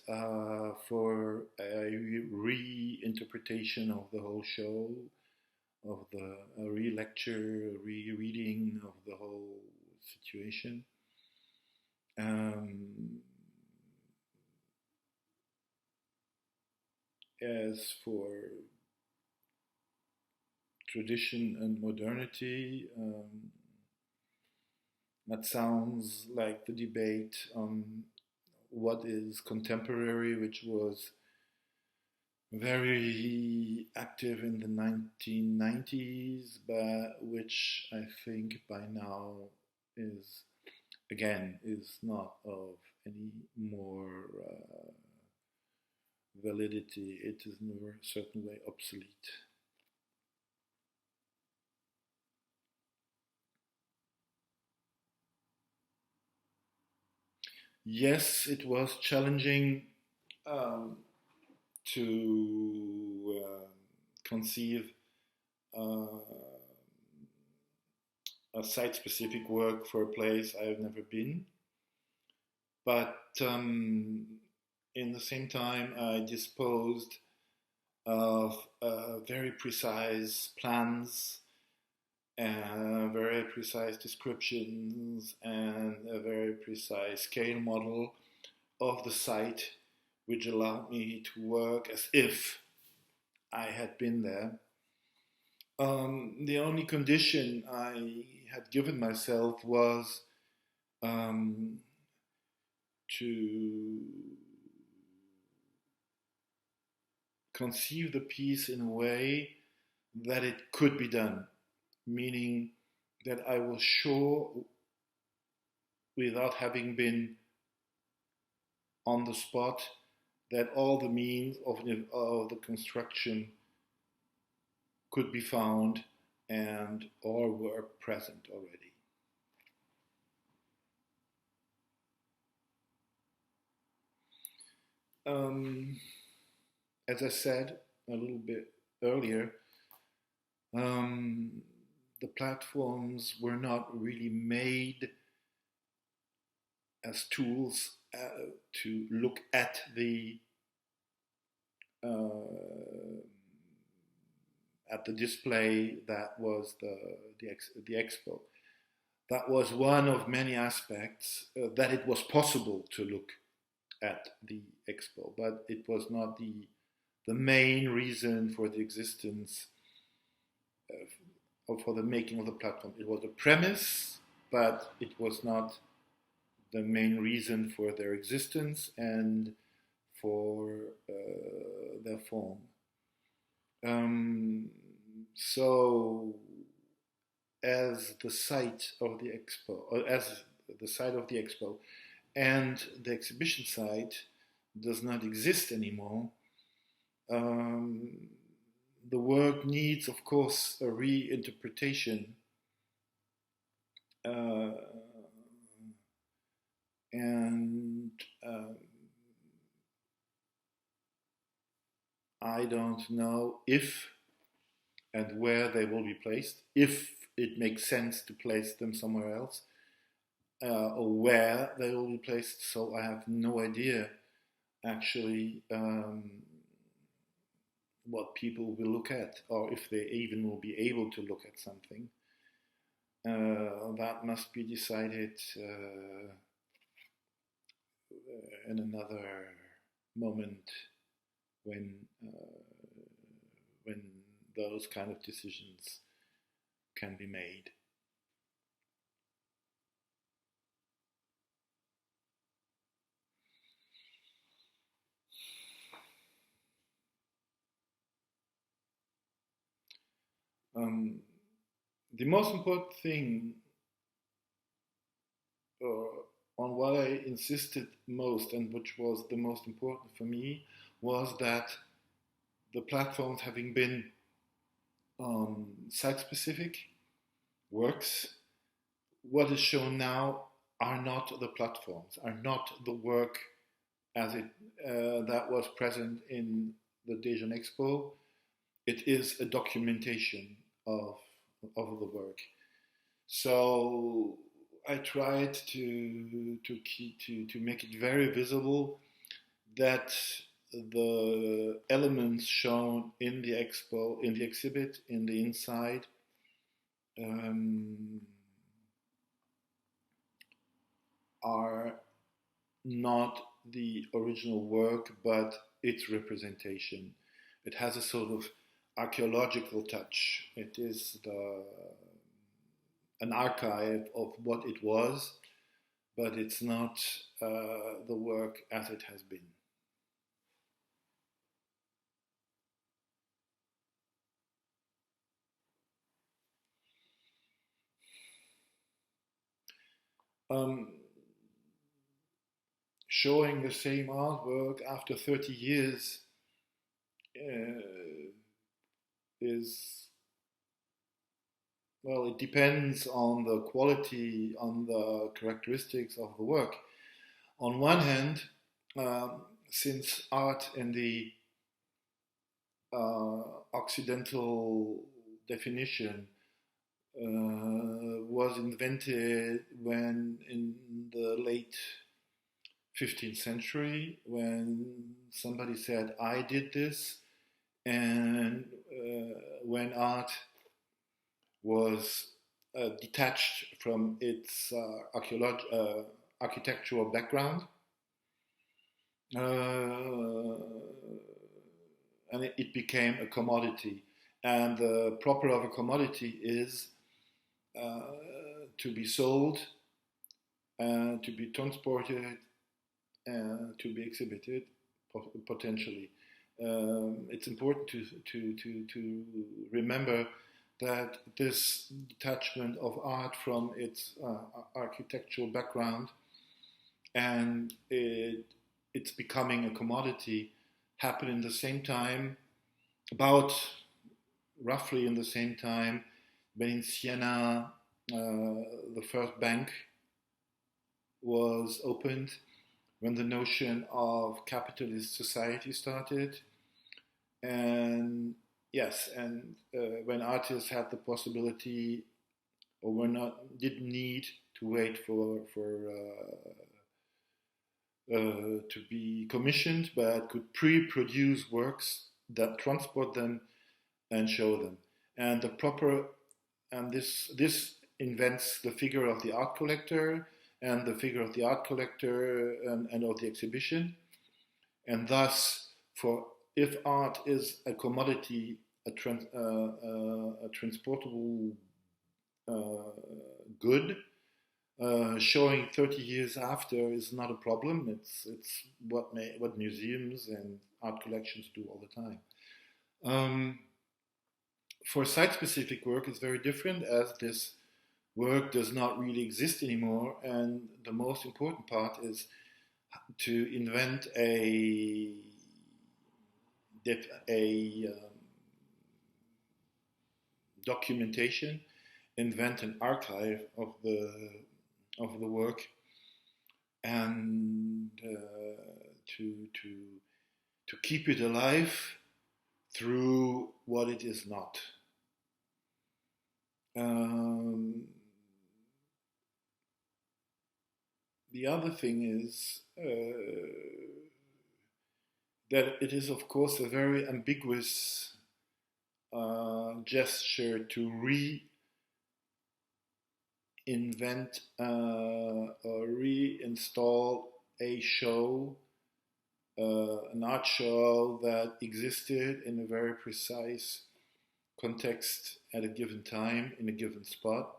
for a reinterpretation of the whole show, of a re-lecture, a re-reading of the whole situation. As for tradition and modernity, that sounds like the debate on what is contemporary, which was very active in the 1990s, but which I think by now is not of any more validity. It is in a certain way obsolete. Yes, it was challenging to conceive a site-specific work for a place I have never been, but in the same time I disposed of very precise plans, very precise descriptions, and a very precise scale model of the site, which allowed me to work as if I had been there. The only condition I had given myself was to conceive the piece in a way that it could be done, meaning that I was sure, without having been on the spot, that all the means of the construction could be found and or were present already. As I said a little bit earlier, the platforms were not really made as tools to look at the display that was the expo. That was one of many aspects that it was possible to look at the expo, but it was not the main reason for the existence or for the making of the platform. It was a premise, but it was not the main reason for their existence and for their form. So, as the site of the expo, and the exhibition site does not exist anymore, the work needs, of course, a reinterpretation. I don't know if and where they will be placed, if it makes sense to place them somewhere else, or where they will be placed. So I have no idea, actually, what people will look at, or if they even will be able to look at something. That must be decided in another moment when those kind of decisions can be made. The most important thing, on what I insisted most and which was the most important for me, was that the platforms, having been site-specific works, what is shown now are not the platforms, are not the work as it that was present in the 대전엑spo. It is a documentation of the work. So I tried to make it very visible that the elements shown in the expo, in the exhibit, in the inside, are not the original work, but its representation. It has a sort of archaeological touch. It is an archive of what it was, but it's not the work as it has been. Showing the same artwork after 30 years is, well, it depends on the quality, on the characteristics of the work. On one hand, since art in the Occidental definition was invented when in the late 15th century, when somebody said, I did this, and when art was detached from its architectural background, and it became a commodity. And the proper of a commodity is to be sold, to be transported, to be exhibited, potentially. It's important to remember that this detachment of art from its architectural background and it's becoming a commodity happened in the same time, roughly in the same time, when in Siena the first bank was opened, when the notion of capitalist society started, and yes, and when artists had the possibility, or didn't need to wait for to be commissioned, but could pre-produce works that transport them and show them. And this invents the figure of the art collector and the figure of the art collector and of the exhibition. And thus, if art is a commodity, a transportable good, showing 30 years after is not a problem. It's what museums and art collections do all the time. For site-specific work, it's very different, as this work does not really exist anymore, and the most important part is to invent a documentation, invent an archive of the work, and to keep it alive through what it is not. The other thing is that it is, of course, a very ambiguous gesture to reinvent or reinstall a show, an art show that existed in a very precise context at a given time, in a given spot.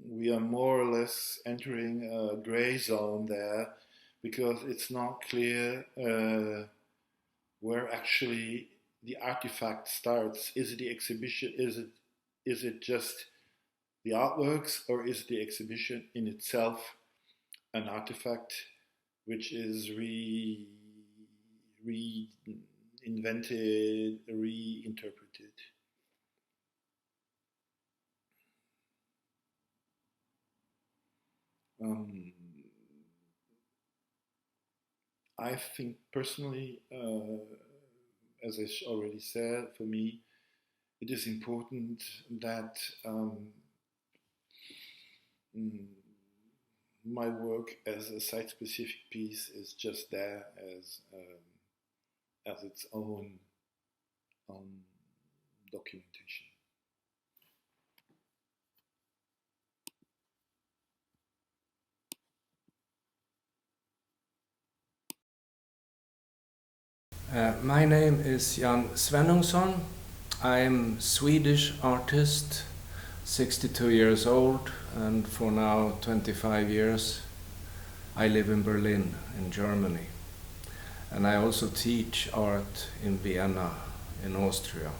We are more or less entering a gray zone there, because it's not clear where actually the artifact starts. Is it the exhibition? Is it just the artworks, or is the exhibition in itself an artifact which is reinvented, reinterpreted? I think personally, as I already said, for me, it is important that my work as a site-specific piece is just there as its own documentation. My name is Jan Svenungsson. I'm Swedish artist, 62 years old, and for now 25 years I live in Berlin, in Germany. And I also teach art in Vienna, in Austria.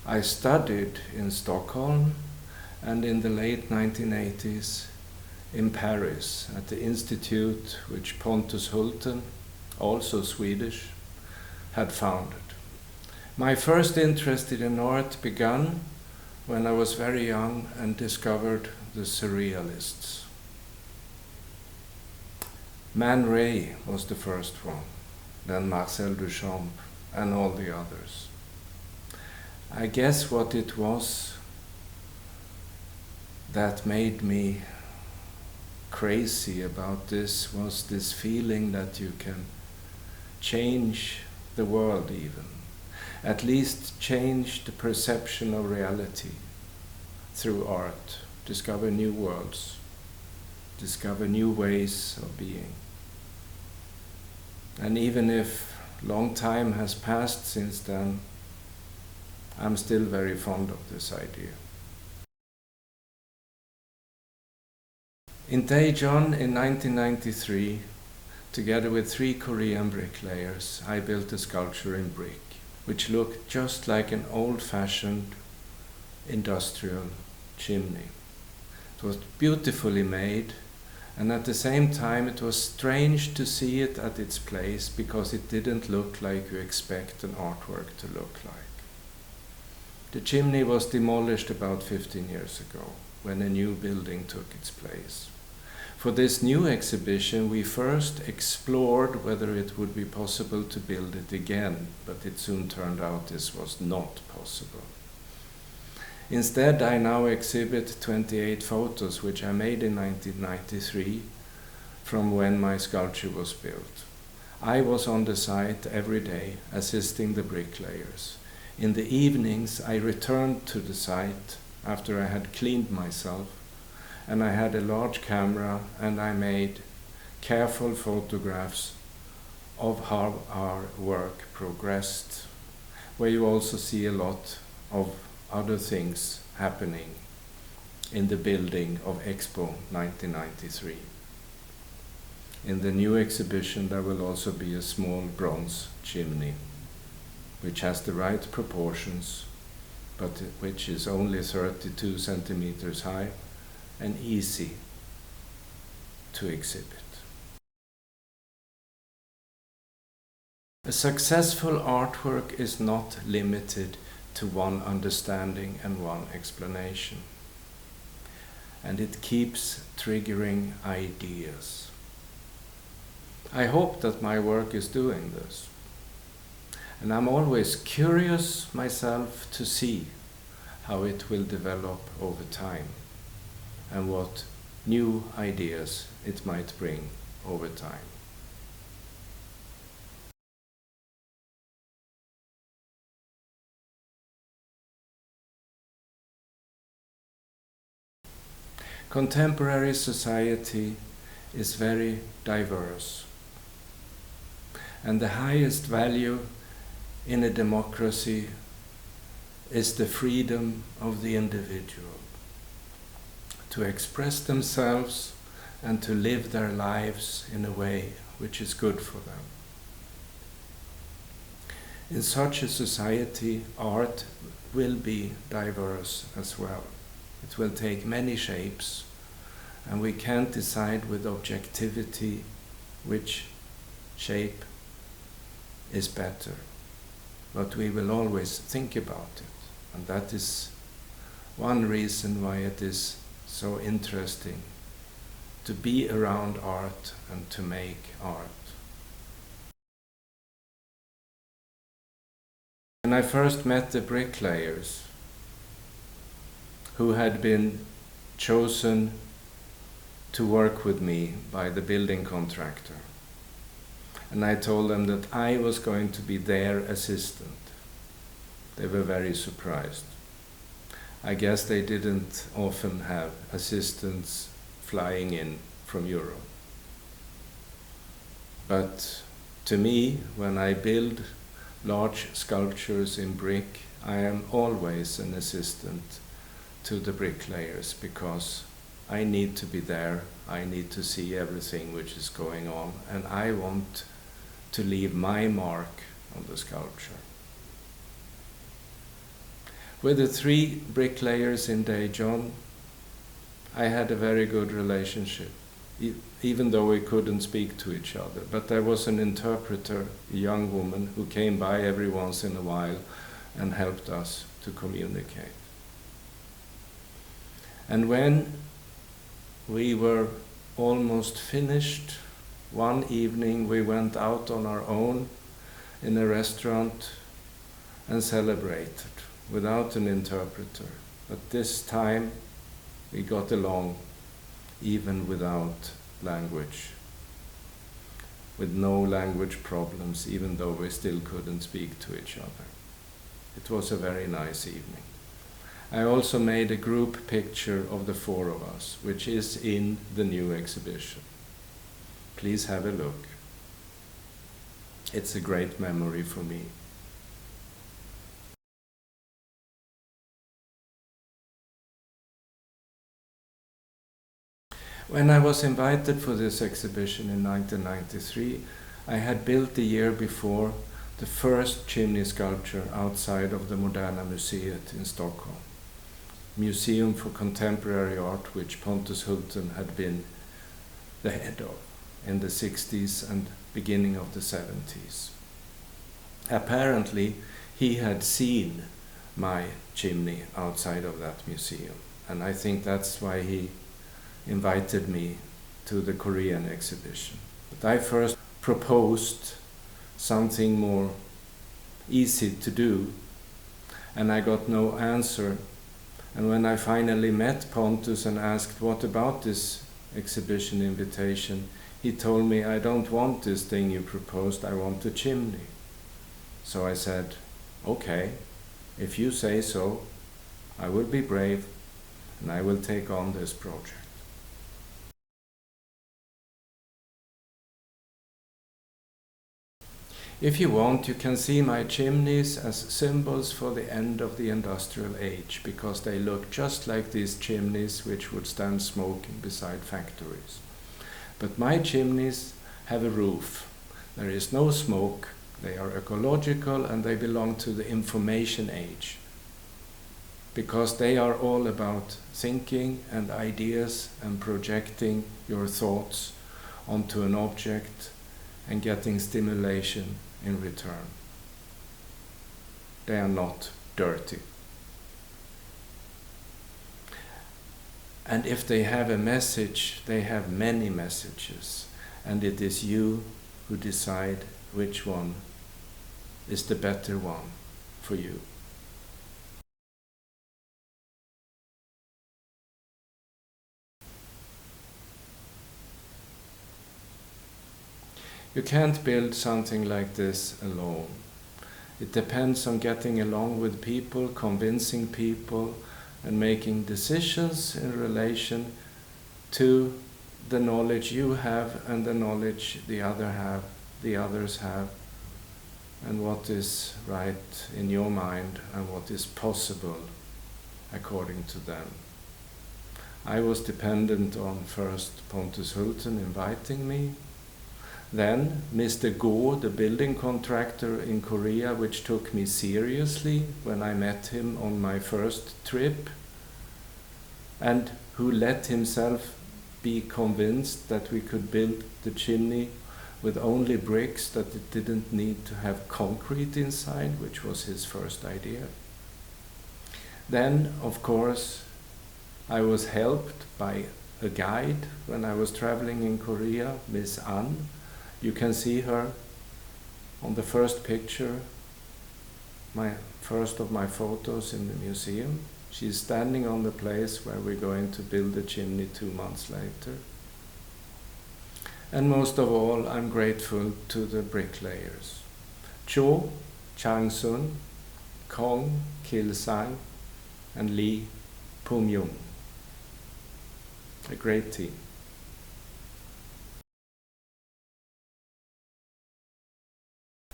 I studied in Stockholm and in the late 1980s in Paris at the institute which Pontus Hulten, also Swedish, had founded. My first interest in art began when I was very young and discovered the Surrealists. Man Ray was the first one, then Marcel Duchamp and all the others. I guess what it was that made me crazy about this was this feeling that you can change the world, even at least change the perception of reality through art, discover new worlds, discover new ways of being. And even if long time has passed since then, I'm still very fond of this idea. In Daejeon in 1993, together with 3 Korean bricklayers, I built a sculpture in brick, which looked just like an old-fashioned industrial chimney. It was beautifully made, and at the same time it was strange to see it at its place, because it didn't look like you expect an artwork to look like. The chimney was demolished about 15 years ago, when a new building took its place. For this new exhibition, we first explored whether it would be possible to build it again, but it soon turned out this was not possible. Instead, I now exhibit 28 photos which I made in 1993 from when my sculpture was built. I was on the site every day assisting the bricklayers. In the evenings, I returned to the site after I had cleaned myself, and I had a large camera, and I made careful photographs of how our work progressed, where you also see a lot of other things happening in the building of Expo 1993. In the new exhibition there will also be a small bronze chimney, which has the right proportions, but which is only 32 centimeters high and easy to exhibit. A successful artwork is not limited to one understanding and one explanation, and it keeps triggering ideas. I hope that my work is doing this, and I'm always curious myself to see how it will develop over time and what new ideas it might bring over time. Contemporary society is very diverse, and the highest value in a democracy is the freedom of the individual to express themselves and to live their lives in a way which is good for them. In such a society, art will be diverse as well. It will take many shapes, and we can't decide with objectivity which shape is better. But we will always think about it, and that is one reason why it is so interesting to be around art and to make art. When I first met the bricklayers, who had been chosen to work with me by the building contractor, and I told them that I was going to be their assistant, they were very surprised. I guess they didn't often have assistants flying in from Europe. But to me, when I build large sculptures in brick, I am always an assistant to the bricklayers, because I need to be there, I need to see everything which is going on, and I want to leave my mark on the sculpture. With the 3 bricklayers in Daejeon, I had a very good relationship, even though we couldn't speak to each other. But there was an interpreter, a young woman, who came by every once in a while and helped us to communicate. And when we were almost finished, one evening we went out on our own in a restaurant and celebrated without an interpreter. But this time we got along even without language, with no language problems, even though we still couldn't speak to each other. It was a very nice evening. I also made a group picture of the 4 of us, which is in the new exhibition. Please have a look. It's a great memory for me. When I was invited for this exhibition in 1993, I had built the year before the first chimney sculpture outside of the Moderna Museet in Stockholm, Museum for Contemporary Art, which Pontus Hultén had been the head of in the 60s and beginning of the 70s. Apparently, he had seen my chimney outside of that museum, and I think that's why he invited me to the Korean exhibition. But I first proposed something more easy to do, and I got no answer. And when I finally met Pontus and asked, what about this exhibition invitation, he told me, I don't want this thing you proposed, I want a chimney. So I said, okay, if you say so, I will be brave and I will take on this project. If you want, you can see my chimneys as symbols for the end of the industrial age, because they look just like these chimneys which would stand smoking beside factories. But my chimneys have a roof. There is no smoke, they are ecological, and they belong to the information age, because they are all about thinking and ideas and projecting your thoughts onto an object and getting stimulation in return. They are not dirty. And if they have a message, they have many messages, and it is you who decide which one is the better one for you. You can't build something like this alone. It depends on getting along with people, convincing people, and making decisions in relation to the knowledge you have and the knowledge the others have, and what is right in your mind and what is possible according to them. I was dependent on first Pontus Hulten inviting me, then Mr. Go, the building contractor in Korea, which took me seriously when I met him on my first trip, and who let himself be convinced that we could build the chimney with only bricks, that it didn't need to have concrete inside, which was his first idea. Then, of course, I was helped by a guide when I was traveling in Korea, Miss An. You can see her on the first picture, my first of my photos in the museum. She's standing on the place where we're going to build the chimney 2 months later. And most of all, I'm grateful to the bricklayers. Cho, Chang-sun, Kong, Kil-sang, and Lee Pum-yung. A great team.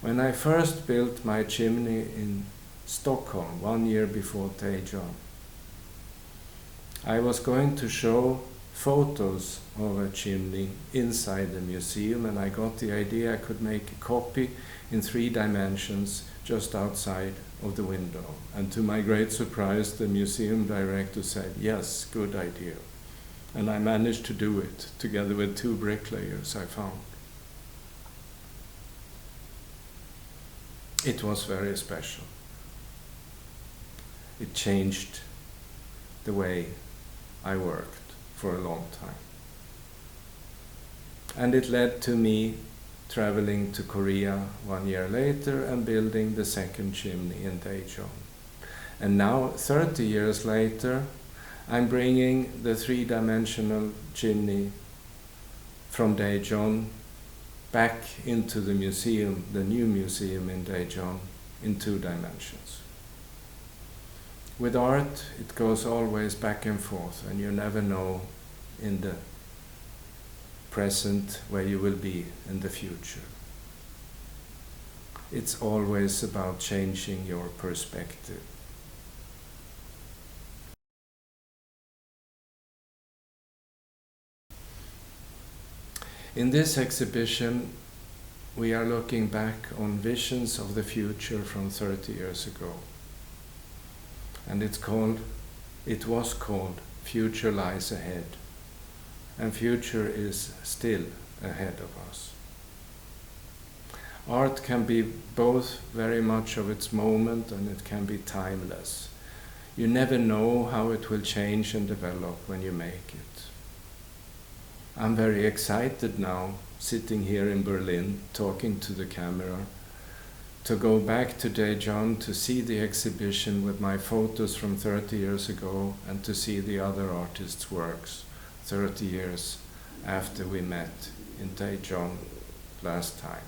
When I first built my chimney in Stockholm 1 year before Daejeon, I was going to show photos of a chimney inside the museum, and I got the idea I could make a copy in 3 dimensions just outside of the window. And to my great surprise, the museum director said, yes, good idea. And I managed to do it together with 2 bricklayers I found. It was very special. It changed the way I worked for a long time. And it led to me traveling to Korea 1 year later and building the second chimney in Daejeon. And now, 30 years later, I'm bringing the 3-dimensional chimney from Daejeon back into the museum, the new museum in Daejeon, in 2 dimensions. With art, it goes always back and forth, and you never know in the present where you will be in the future. It's always about changing your perspective. In this exhibition, we are looking back on visions of the future from 30 years ago. And it was called Future Lies Ahead. And future is still ahead of us. Art can be both very much of its moment and it can be timeless. You never know how it will change and develop when you make it. I'm very excited now, sitting here in Berlin, talking to the camera, to go back to Daejeon to see the exhibition with my photos from 30 years ago and to see the other artists' works 30 years after we met in Daejeon last time.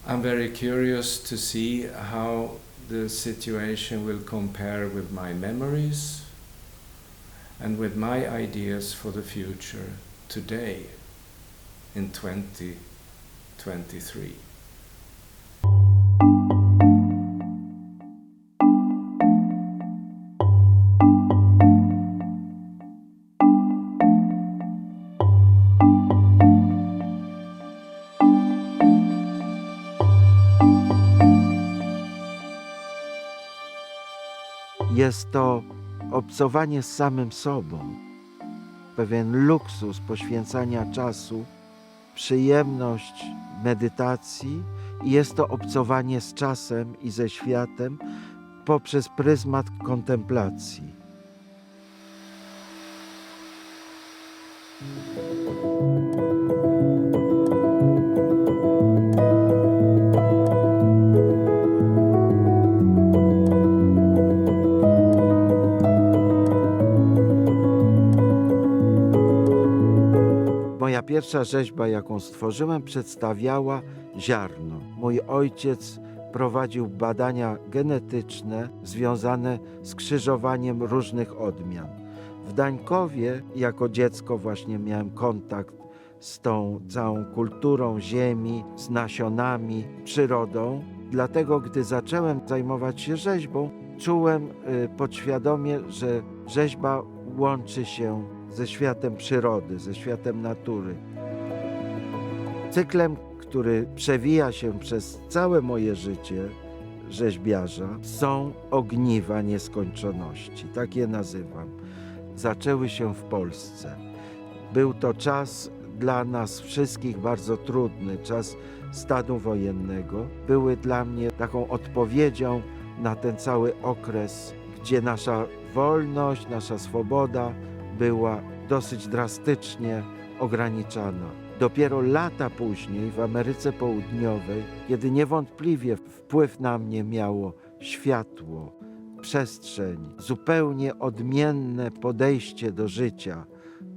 I'm very curious to see how the situation will compare with my memories and with my ideas for the future today in 2020. 23. Jest to obcowanie z samym sobą, pewien luksus poświęcania czasu, przyjemność medytacji i jest to obcowanie z czasem i ze światem poprzez pryzmat kontemplacji. Moja pierwsza rzeźba, jaką stworzyłem, przedstawiała ziarno. Mój ojciec prowadził badania genetyczne związane z krzyżowaniem różnych odmian. W Dańkowie jako dziecko właśnie miałem kontakt z tą całą kulturą ziemi, z nasionami, przyrodą. Dlatego, gdy zacząłem zajmować się rzeźbą, czułem podświadomie, że rzeźba łączy się ze światem przyrody, ze światem natury. Cyklem, który przewija się przez całe moje życie rzeźbiarza, są ogniwa nieskończoności. Tak je nazywam. Zaczęły się w Polsce. Był to czas dla nas wszystkich bardzo trudny, czas stanu wojennego. Były dla mnie taką odpowiedzią na ten cały okres, gdzie nasza wolność, nasza swoboda była dosyć drastycznie ograniczana. Dopiero lata później w Ameryce Południowej, kiedy niewątpliwie wpływ na mnie miało światło, przestrzeń, zupełnie odmienne podejście do życia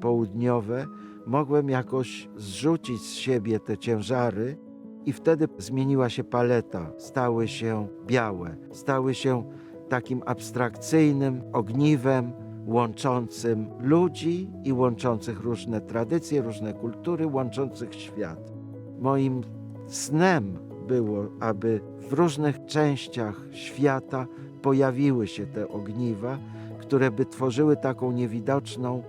południowe, mogłem jakoś zrzucić z siebie te ciężary i wtedy zmieniła się paleta, stały się białe, stały się takim abstrakcyjnym ogniwem łączącym ludzi i łączących różne tradycje, różne kultury, łączących świat. Moim snem było, aby w różnych częściach świata pojawiły się te ogniwa, które by tworzyły taką niewidoczną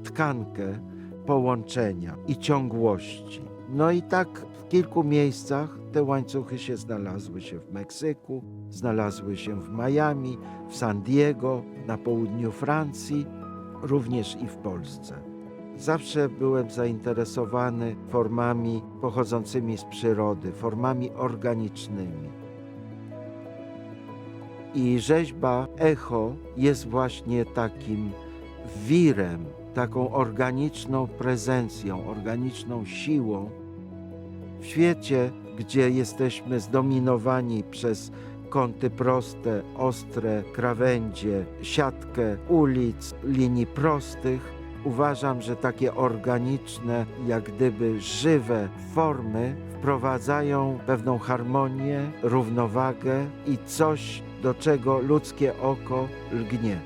tkankę połączenia i ciągłości. No i tak w kilku miejscach te łańcuchy się znalazły się w Meksyku, znalazły się w Miami, w San Diego, na południu Francji, również i w Polsce. Zawsze byłem zainteresowany formami pochodzącymi z przyrody, formami organicznymi. I rzeźba echo jest właśnie takim wirem, taką organiczną prezencją, organiczną siłą w świecie, gdzie jesteśmy zdominowani przez kąty proste, ostre, krawędzie, siatkę ulic, linii prostych. Uważam, że takie organiczne, jak gdyby żywe formy wprowadzają pewną harmonię, równowagę i coś, do czego ludzkie oko lgnie.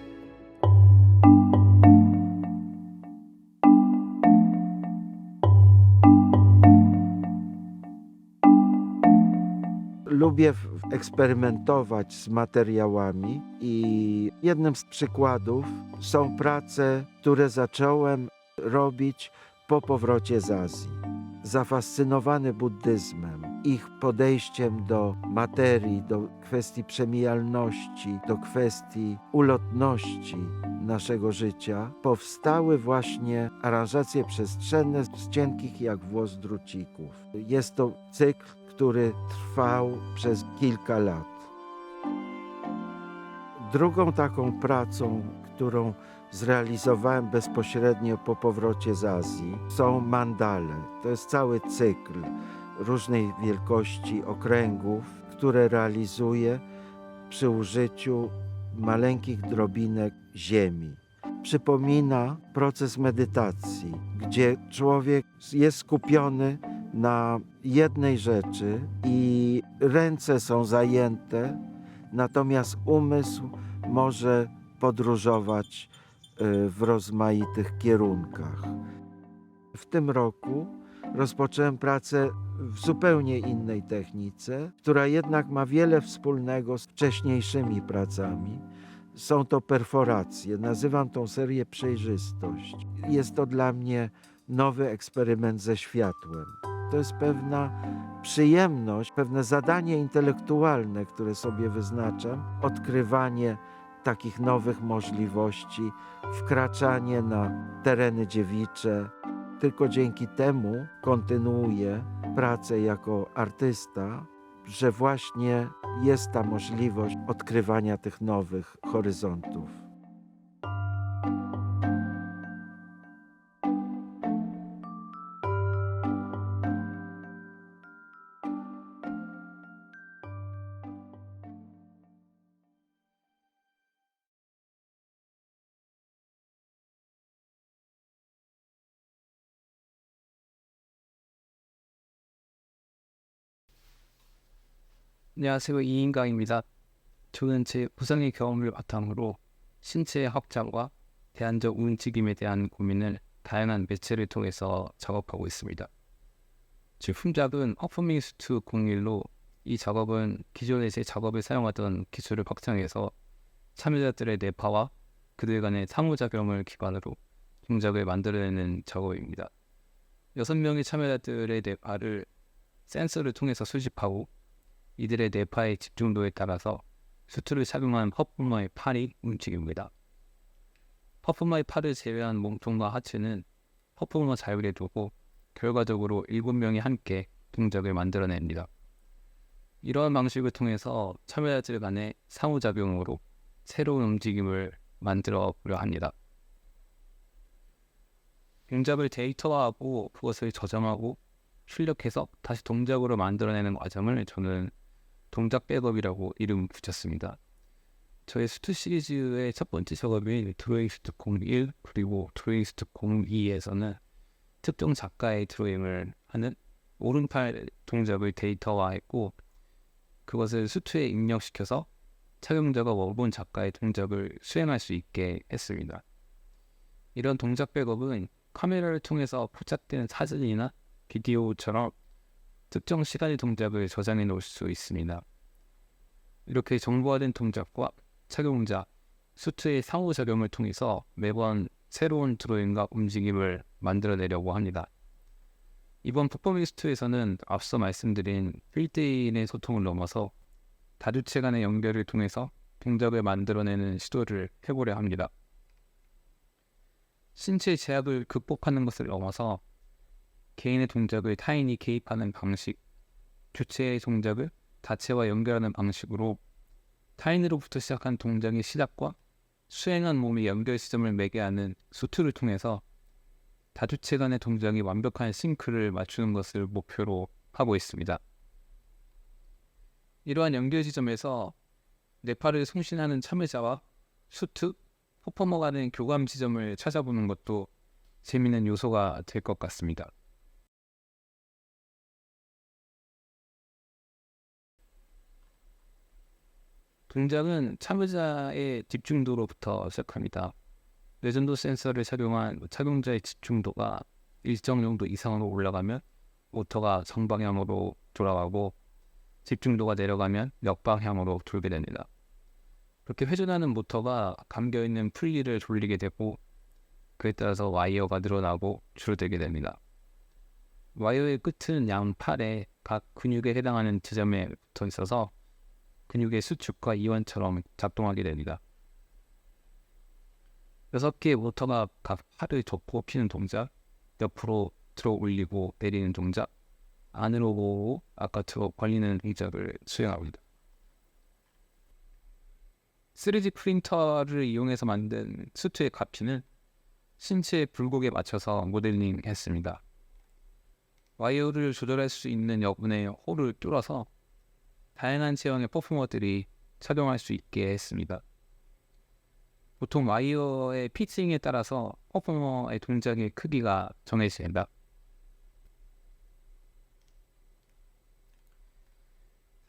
Lubię eksperymentować z materiałami i jednym z przykładów są prace, które zacząłem robić po powrocie z Azji. Zafascynowany buddyzmem, ich podejściem do materii, do kwestii przemijalności, do kwestii ulotności naszego życia, powstały właśnie aranżacje przestrzenne z cienkich jak włos drucików. Jest to cykl, który trwał przez kilka lat. Drugą taką pracą, którą zrealizowałem bezpośrednio po powrocie z Azji, są mandale. To jest cały cykl różnej wielkości okręgów, które realizuję przy użyciu maleńkich drobinek ziemi. Przypomina proces medytacji, gdzie człowiek jest skupiony na jednej rzeczy i ręce są zajęte, natomiast umysł może podróżować w rozmaitych kierunkach. W tym roku rozpocząłem pracę w zupełnie innej technice, która jednak ma wiele wspólnego z wcześniejszymi pracami. Są to perforacje. Nazywam tą serię Przejrzystość. Jest to dla mnie nowy eksperyment ze światłem. To jest pewna przyjemność, pewne zadanie intelektualne, które sobie wyznaczam. Odkrywanie takich nowych możliwości, wkraczanie na tereny dziewicze. Tylko dzięki temu kontynuuję pracę jako artysta, że właśnie jest ta możliwość odkrywania tych nowych horyzontów. 안녕하세요. 이인강입니다. 저는 제 부상의 경험을 바탕으로 신체의 확장과 대안적 움직임에 대한 고민을 다양한 매체를 통해서 작업하고 있습니다. 제 흠작은 퍼포밍스트 01로 이 작업은 기존의 제 작업에 사용하던 기술을 확장해서 참여자들의 뇌파와 그들 간의 상호작용을 기반으로 동작을 만들어내는 작업입니다. 6명의 참여자들의 뇌파를 센서를 통해서 수집하고 이들의 뇌파의 집중도에 따라서 수트를 착용한 퍼포머의 팔이 움직입니다. 퍼포머의 팔을 제외한 몸통과 하체는 퍼포머 자율에 두고 결과적으로 7명이 함께 동작을 만들어냅니다. 이러한 방식을 통해서 참여자들 간의 상호작용으로 새로운 움직임을 만들어 보려 합니다. 동작을 데이터화하고 그것을 저장하고 출력해서 다시 동작으로 만들어내는 과정을 저는 동작 백업이라고 이름 붙였습니다. 저의 수트 시리즈의 첫 번째 작업인 드로잉스트 01 그리고 드로잉스트 02에서는 특정 작가의 드로잉을 하는 오른팔 동작을 데이터화했고 그것을 수트에 입력시켜서 착용자가 원본 작가의 동작을 수행할 수 있게 했습니다. 이런 동작 백업은 카메라를 통해서 포착된 사진이나 비디오처럼 특정 시간의 동작을 저장해 놓을 수 있습니다. 이렇게 정보화된 동작과 착용자, 수트의 상호작용을 통해서 매번 새로운 드로잉과 움직임을 만들어내려고 합니다. 이번 퍼포밍스트에서는 앞서 말씀드린 필드인의 소통을 넘어서 다주체 간의 연결을 통해서 동작을 만들어내는 시도를 해보려 합니다. 신체의 제약을 극복하는 것을 넘어서 개인의 동작을 타인이 개입하는 방식, 주체의 동작을 다체와 연결하는 방식으로 타인으로부터 시작한 동작의 시작과 수행한 몸의 연결 지점을 매개하는 수트를 통해서 다주체 간의 동작이 완벽한 싱크를 맞추는 것을 목표로 하고 있습니다. 이러한 연결 지점에서 뇌파를 송신하는 참여자와 수트, 퍼포머 간의 교감 지점을 찾아보는 것도 재미있는 요소가 될 것 같습니다. 동작은 참여자의 집중도로부터 시작합니다. 레전도 센서를 착용한 착용자의 집중도가 일정 정도 이상으로 올라가면 모터가 정방향으로 돌아가고 집중도가 내려가면 역방향으로 돌게 됩니다. 그렇게 회전하는 모터가 감겨있는 풀리를 돌리게 되고 그에 따라서 와이어가 늘어나고 줄어들게 됩니다. 와이어의 끝은 양팔에 각 근육에 해당하는 지점에 붙어 있어서 근육의 수축과 이완처럼 작동하게 됩니다. 6개의 모터가 각 팔을 접고 피는 동작, 옆으로 들어 올리고 내리는 동작, 안으로 모으고 바깥으로 벌리는 동작을 수행합니다. 3D 프린터를 이용해서 만든 수트의 카피는 신체의 굴곡에 맞춰서 모델링했습니다. 와이어를 조절할 수 있는 여분의 홀을 뚫어서 다양한 체형의 퍼포머들이 착용할 수 있게 했습니다. 보통 와이어의 피칭에 따라서 퍼포머의 동작의 크기가 정해집니다.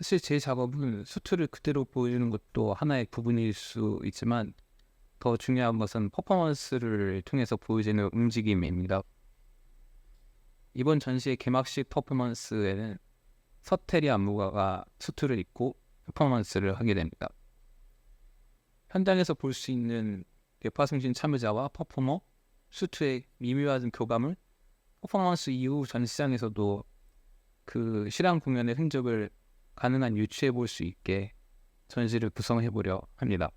사실 제 작업은 수트를 그대로 보여주는 것도 하나의 부분일 수 있지만 더 중요한 것은 퍼포먼스를 통해서 보여지는 움직임입니다. 이번 전시의 개막식 퍼포먼스에는 서태리 안무가가 수트를 입고 퍼포먼스를 하게 됩니다. 현장에서 볼 수 있는 개파승신 참여자와 퍼포머, 수트의 미묘한 교감을 퍼포먼스 이후 전시장에서도 그 실황 공연의 흔적을 가능한 유추해 볼 수 있게 전시를 구성해 보려 합니다.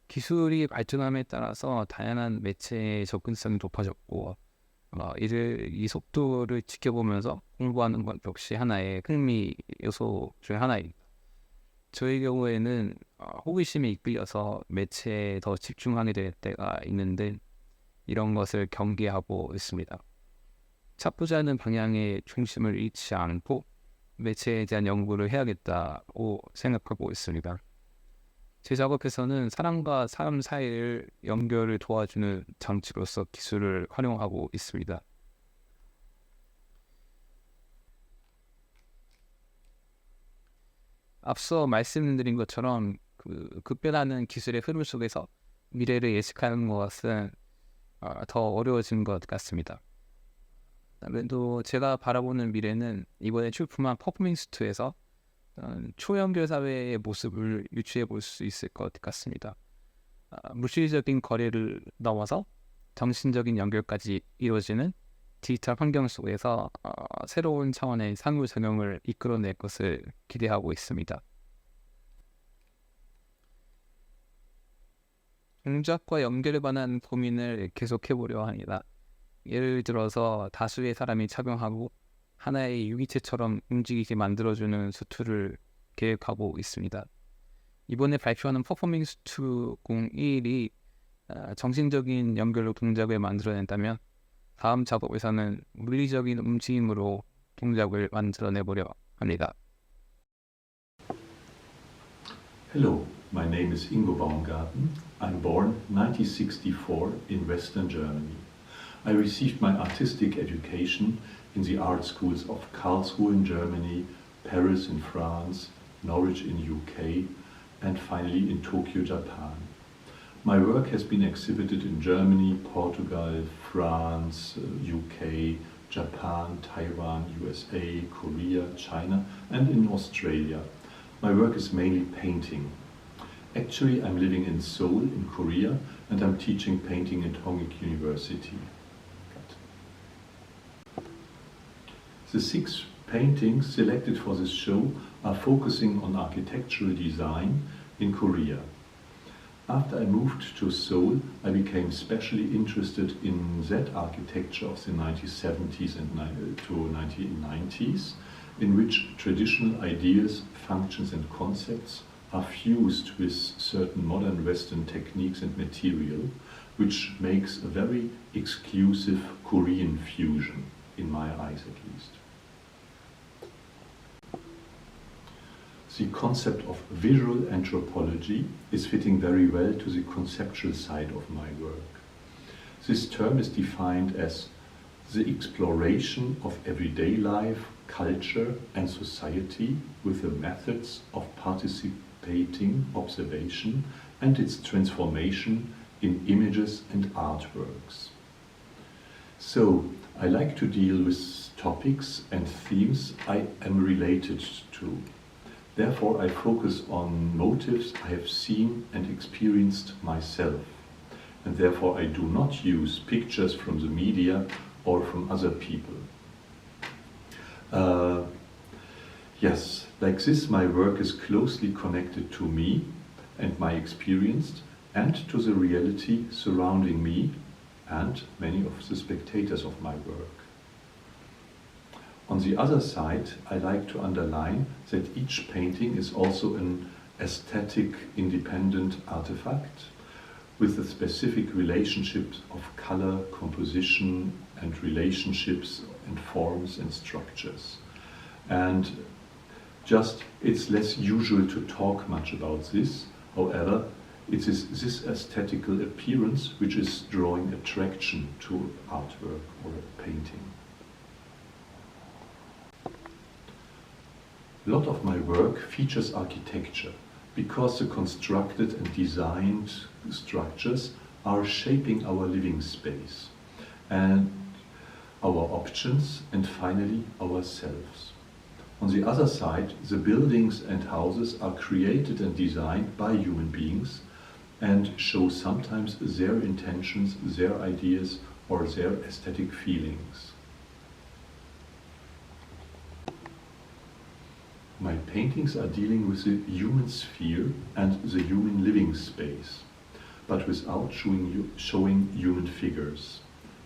기술이 발전함에 따라서 다양한 매체의 접근성이 높아졌고 이 속도를 지켜보면서 공부하는 것 역시 하나의 흥미 요소 중 하나입니다. 저의 경우에는 호기심에 이끌려서 매체에 더 집중하게 될 때가 있는데 이런 것을 경계하고 있습니다. 찾고자 하는 방향의 중심을 잃지 않고 매체에 대한 연구를 해야겠다고 생각하고 있습니다. 제 작업에서는 사람과 사람 사이를 연결을 도와주는 장치로서 기술을 활용하고 있습니다. 앞서 말씀드린 것처럼 급변하는 기술의 흐름 속에서 미래를 예측하는 것은 더 어려워진 것 같습니다. 아무래도 제가 바라보는 미래는 이번에 출품한 퍼포밍2에서 초연결 사회의 모습을 유추해 볼 수 있을 것 같습니다. 물질적인 거래를 넘어서 정신적인 연결까지 이루어지는 디지털 환경 속에서 새로운 차원의 상호작용을 이끌어낼 것을 기대하고 있습니다. 동작과 연결에 관한 고민을 계속해보려 합니다. 예를 들어서 다수의 사람이 착용하고 하나의 유기체처럼 움직이게 만들어주는 수트를 계획하고 있습니다. 이번에 발표하는 퍼포밍 수트 01이 정신적인 연결로 동작을 만들어낸다면 다음 작업에서는 물리적인 움직임으로 동작을 만들어내보려 합니다. Hello, my name is Ingo Baumgarten. I'm born 1964 in Western Germany. I received my artistic education in the art schools of Karlsruhe in Germany, Paris in France, Norwich in UK, and finally in Tokyo, Japan. My work has been exhibited in Germany, Portugal, France, UK, Japan, Taiwan, USA, Korea, China, and in Australia. My work is mainly painting. Actually, I'm living in Seoul in Korea and I'm teaching painting at Hongik University. The 6 paintings selected for this show are focusing on architectural design in Korea. After I moved to Seoul, I became especially interested in that architecture of the 1970s and to 1990s, in which traditional ideas, functions and concepts are fused with certain modern Western techniques and material, which makes a very exclusive Korean fusion, in my eyes at least. The concept of visual anthropology is fitting very well to the conceptual side of my work. This term is defined as the exploration of everyday life, culture and society with the methods of participating observation and its transformation in images and artworks. So, I like to deal with topics and themes I am related to. Therefore, I focus on motives I have seen and experienced myself. And therefore, I do not use pictures from the media or from other people. Yes, like this, my work is closely connected to me and my experience and to the reality surrounding me and many of the spectators of my work. On the other side, I like to underline that each painting is also an aesthetic independent artifact with a specific relationship of color, composition and relationships and forms and structures. And just, it's less usual to talk much about this. However, it is this aesthetical appearance which is drawing attraction to artwork or a painting. A lot of my work features architecture, because the constructed and designed structures are shaping our living space and our options, and finally ourselves. On the other side, the buildings and houses are created and designed by human beings and show sometimes their intentions, their ideas, or their aesthetic feelings. My paintings are dealing with the human sphere and the human living space, but without showing human figures.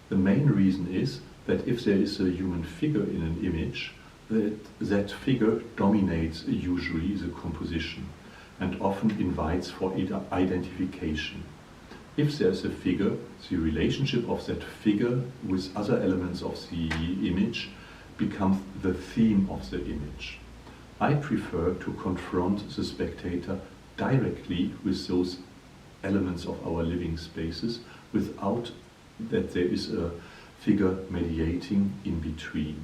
The main reason is that if there is a human figure in an image, that figure dominates usually the composition and often invites for identification. If there's a figure, the relationship of that figure with other elements of the image becomes the theme of the image. I prefer to confront the spectator directly with those elements of our living spaces without that there is a figure mediating in between.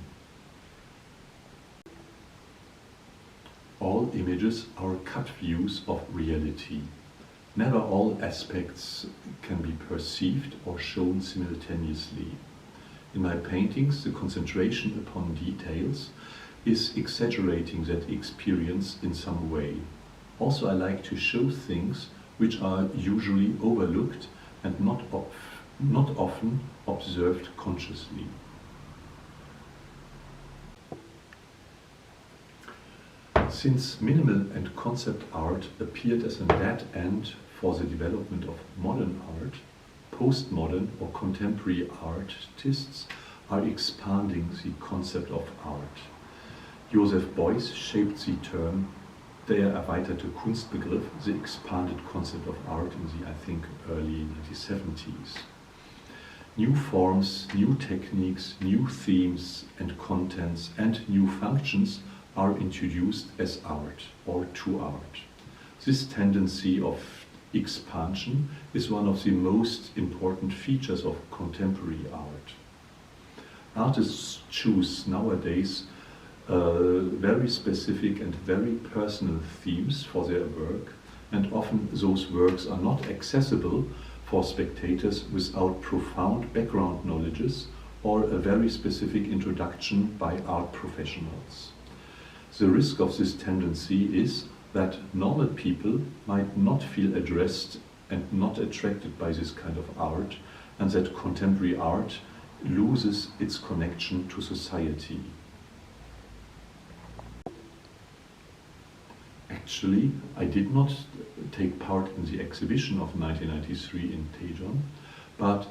All images are cut views of reality. Never all aspects can be perceived or shown simultaneously. In my paintings, the concentration upon details is exaggerating that experience in some way. Also, I like to show things which are usually overlooked and not often observed consciously. Since minimal and concept art appeared as a dead end for the development of modern art, postmodern or contemporary artists are expanding the concept of art. Joseph Beuys shaped the term der erweiterte Kunstbegriff, the expanded concept of art in the, I think, early 1970s. New forms, new techniques, new themes and contents and new functions are introduced as art or to art. This tendency of expansion is one of the most important features of contemporary art. Artists choose nowadays very specific and very personal themes for their work, and often those works are not accessible for spectators without profound background knowledges or a very specific introduction by art professionals. The risk of this tendency is that normal people might not feel addressed and not attracted by this kind of art, and that contemporary art loses its connection to society. Actually, I did not take part in the exhibition of 1993 in Daejeon, but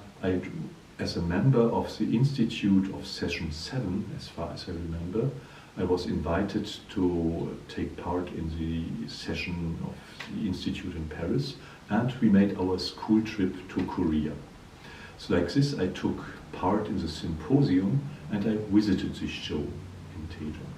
as a member of the Institute of Session 7, as far as I remember, I was invited to take part in the session of the Institute in Paris, and we made our school trip to Korea. So like this, I took part in the symposium and I visited the show in Daejeon.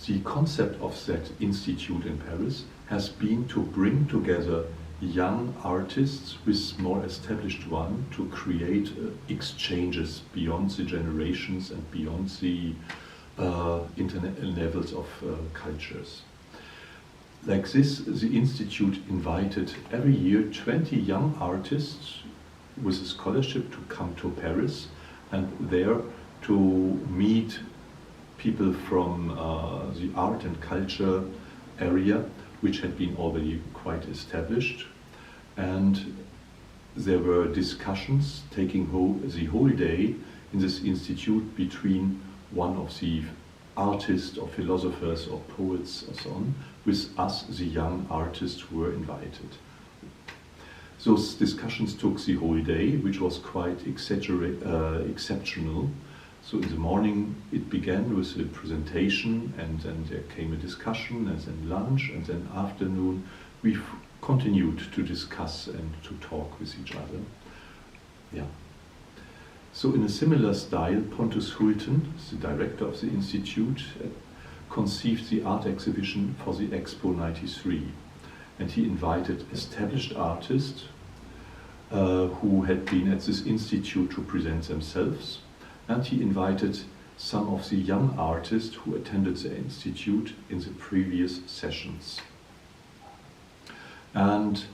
The concept of that institute in Paris has been to bring together young artists with more established ones to create exchanges beyond the generations and beyond the internet levels of cultures. Like this, the institute invited every year 20 young artists with a scholarship to come to Paris and there to meet people from the art and culture area, which had been already quite established. And there were discussions taking the whole day in this institute between one of the artists or philosophers or poets or so on, with us, the young artists who were invited. Those discussions took the whole day, which was quite exceptional. So in the morning it began with a presentation, and then there came a discussion, and then lunch, and then afternoon we continued to discuss and to talk with each other. Yeah. So in a similar style, Pontus Hulten, the director of the institute, conceived the art exhibition for the Expo 93, and he invited established artists who had been at this institute to present themselves, and he invited some of the young artists who attended the institute in the previous sessions. And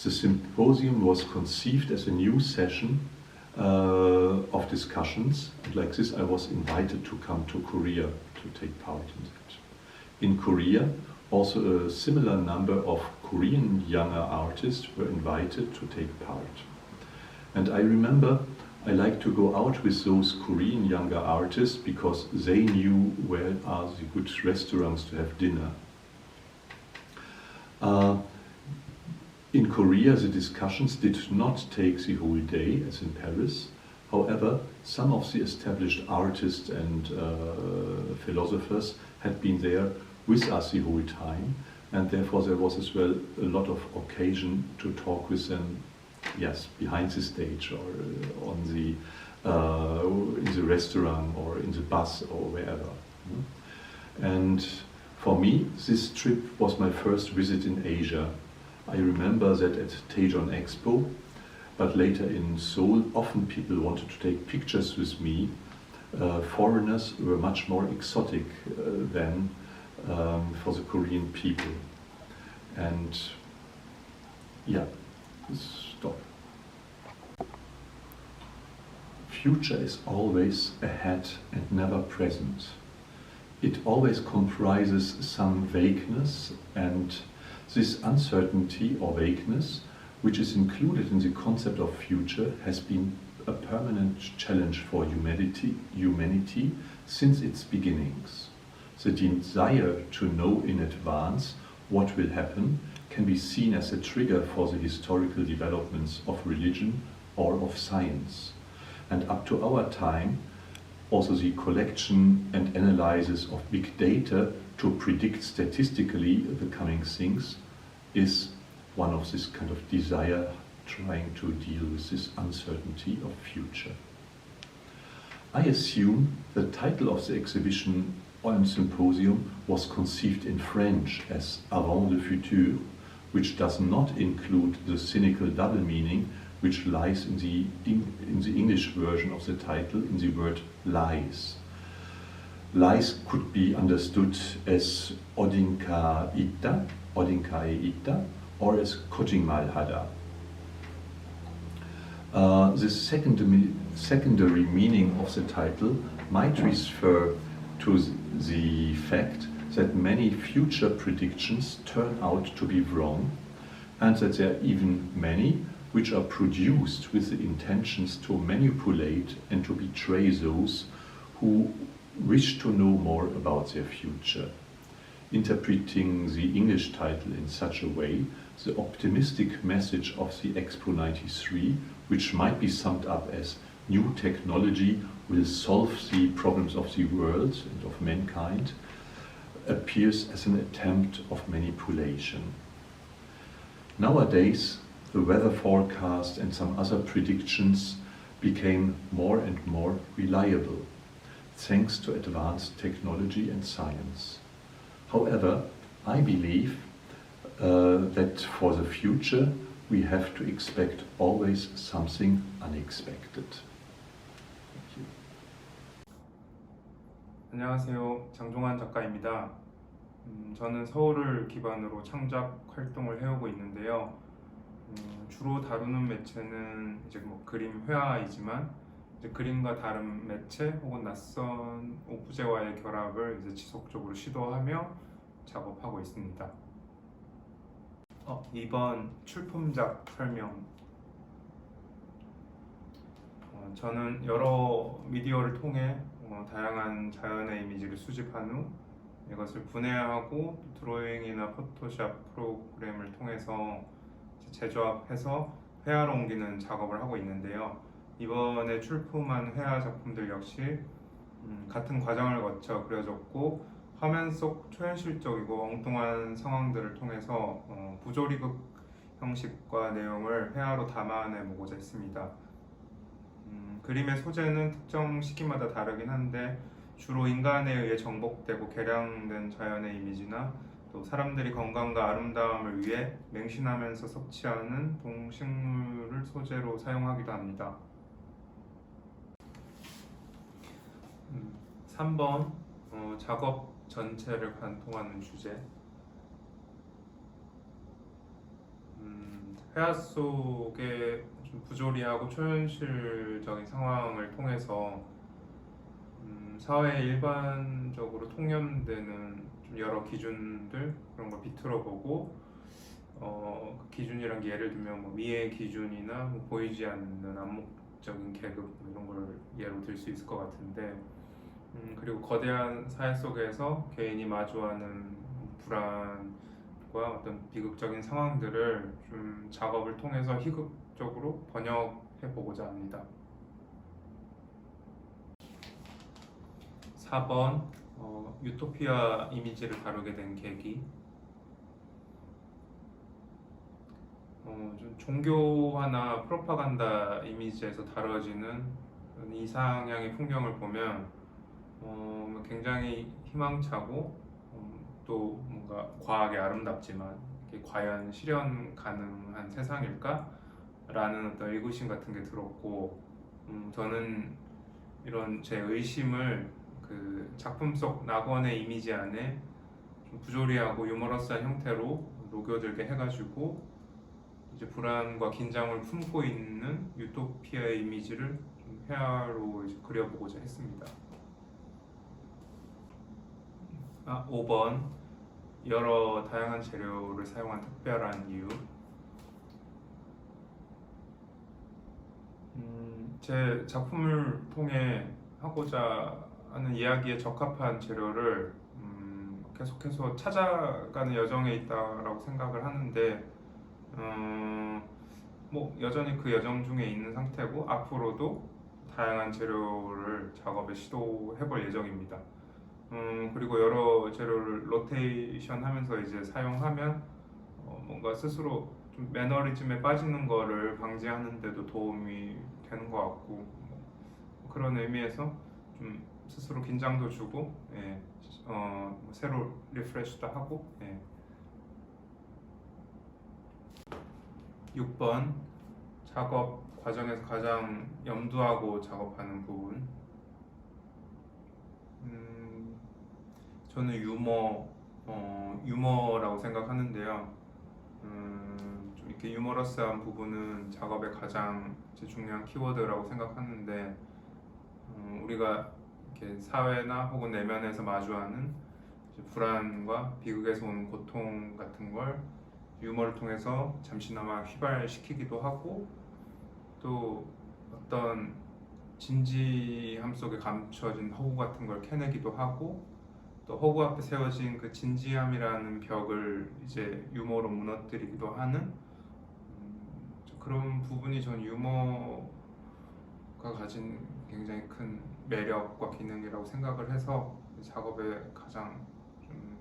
the symposium was conceived as a new session of discussions, and like this I was invited to come to Korea to take part in that. In Korea, also a similar number of Korean younger artists were invited to take part. And I remember I like to go out with those Korean younger artists because they knew where are the good restaurants to have dinner. In Korea, the discussions did not take the whole day as in Paris. However, some of the established artists and philosophers had been there with us the whole time, and therefore there was as well a lot of occasion to talk with them, yes, behind the stage or on the in the restaurant or in the bus or wherever. And for me, this trip was my first visit in Asia. I remember that at 대전expo, but later in Seoul, often people wanted to take pictures with me. Foreigners were much more exotic than for the Korean people. And yeah, stop. Future is always ahead and never present. It always comprises some vagueness, and this uncertainty or vagueness, which is included in the concept of future, has been a permanent challenge for humanity since its beginnings. The desire to know in advance what will happen can be seen as a trigger for the historical developments of religion or of science. And up to our time, also the collection and analysis of big data to predict statistically the coming things is one of this kind of desire trying to deal with this uncertainty of future. I assume the title of the exhibition and symposium was conceived in French as Avant le futur, which does not include the cynical double meaning which lies in the English version of the title in the word lies. Lies could be understood as odinka e ita, or as kojingmal hada. The secondary meaning of the title might refer to the fact that many future predictions turn out to be wrong, and that there are even many which are produced with the intentions to manipulate and to betray those who wish to know more about their future. Interpreting the English title in such a way, the optimistic message of the Expo 93, which might be summed up as new technology will solve the problems of the world and of mankind, appears as an attempt of manipulation. Nowadays, the weather forecast and some other predictions became more and more reliable, thanks to advanced technology and science. However, I believe that for the future we have to expect always something unexpected. Thank you. 안녕하세요. 장종환 작가입니다. 저는 서울을 기반으로 창작 활동을 해오고 있는데요. 주로 다루는 매체는 이제 뭐 그림 회화이지만 이제 그림과 다른 매체 혹은 낯선 오브제와의 결합을 이제 지속적으로 시도하며 작업하고 있습니다. 이번 출품작 설명. 저는 여러 미디어를 통해 다양한 자연의 이미지를 수집한 후 이것을 분해하고 드로잉이나 포토샵 프로그램을 통해서 재조합해서 회화로 옮기는 작업을 하고 있는데요. 이번에 출품한 회화 작품들 역시 같은 과정을 거쳐 그려졌고 화면 속 초현실적이고 엉뚱한 상황들을 통해서 부조리극 형식과 내용을 회화로 담아내보고자 했습니다. 그림의 소재는 특정 시기마다 다르긴 한데 주로 인간에 의해 정복되고 개량된 자연의 이미지나 또 사람들이 건강과 아름다움을 위해 맹신하면서 섭취하는 동식물을 소재로 사용하기도 합니다. 3번 작업 전체를 관통하는 주제. 회화 속에 좀 부조리하고 초현실적인 상황을 통해서 사회에 일반적으로 통념되는 좀 여러 기준들 그런 걸 비틀어보고 그 기준이란 게 예를 들면 뭐 미의 기준이나 뭐 보이지 않는 암묵적인 계급 이런 걸 예로 들 수 있을 것 같은데 그리고 거대한 사회 속에서 개인이 마주하는 불안과 어떤 비극적인 상황들을 좀 작업을 통해서 희극적으로 번역해 보고자 합니다. 4번 유토피아 이미지를 다루게 된 계기. 좀 종교화나 프로파간다 이미지에서 다뤄지는 이상향의 풍경을 보면 굉장히 희망차고 또 뭔가 과하게 아름답지만 이게 과연 실현 가능한 세상일까? 라는 어떤 의구심 같은 게 들었고 저는 이런 제 의심을 그 작품 속 낙원의 이미지 안에 좀 부조리하고 유머러스한 형태로 녹여들게 해가지고 이제 불안과 긴장을 품고 있는 유토피아의 이미지를 좀 회화로 이제 그려보고자 했습니다. 5번 여러 다양한 재료를 사용한 특별한 이유. 제 작품을 통해 하고자 하는 이야기에 적합한 재료를 계속해서 찾아가는 여정에 있다라고 생각을 하는데 뭐 여전히 그 여정 중에 있는 상태고 앞으로도 다양한 재료를 작업에 시도해볼 예정입니다. 그리고 여러 재료를 로테이션 하면서 이제 사용하면 뭔가 스스로 좀 매너리즘에 빠지는 거를 방지하는 데도 도움이 되는 것 같고 그런 의미에서 좀 스스로 긴장도 주고 새로 리프레시도 하고 6번 작업 과정에서 가장 염두하고 작업하는 부분. 저는 유머라고 생각하는데요. 좀 이렇게 유머러스한 부분은 작업의 가장 중요한 키워드라고 생각하는데 우리가 이렇게 사회나 혹은 내면에서 마주하는 불안과 비극에서 오는 고통 같은 걸 유머를 통해서 잠시나마 휘발시키기도 하고 또 어떤 진지함 속에 감춰진 허구 같은 걸 캐내기도 하고 또 허구 앞에 세워진 그 진지함이라는 벽을 이제 유머로 무너뜨리기도 하는 그런 부분이 전 유머가 가진 굉장히 큰 매력과 기능이라고 생각을 해서 작업에 가장 좀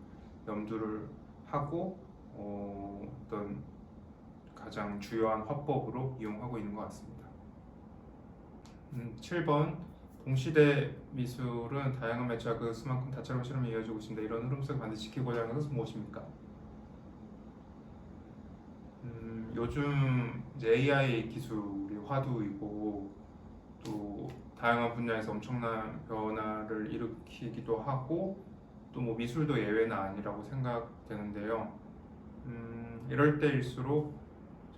염두를 하고 어떤 가장 주요한 화법으로 이용하고 있는 것 같습니다. 7번 동시대 미술은 다양한 매체와 그 수만큼 다채로운 실험이 이어지고 있습니다. 이런 흐름 속에 반드시 지키고자 하는 것은 무엇입니까? 요즘 이제 AI 기술이 화두이고 또 다양한 분야에서 엄청난 변화를 일으키기도 하고 또 뭐 미술도 예외는 아니라고 생각되는데요. 이럴 때일수록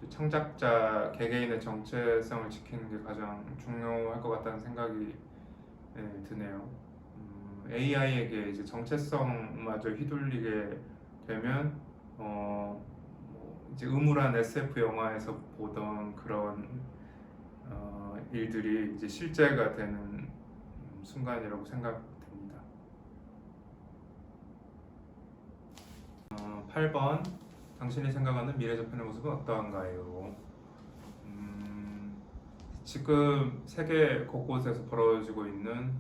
창작자 개개인의 정체성을 지키는 게 가장 중요할 것 같다는 생각이 드네요. AI에게 이제 정체성마저 휘둘리게 되면 이제 음울한 SF 영화에서 보던 그런 일들이 이제 실제가 되는 순간이라고 생각됩니다. 8번 당신이 생각하는 미래저편의 모습은 어떠한가요? 지금 세계 곳곳에서 벌어지고 있는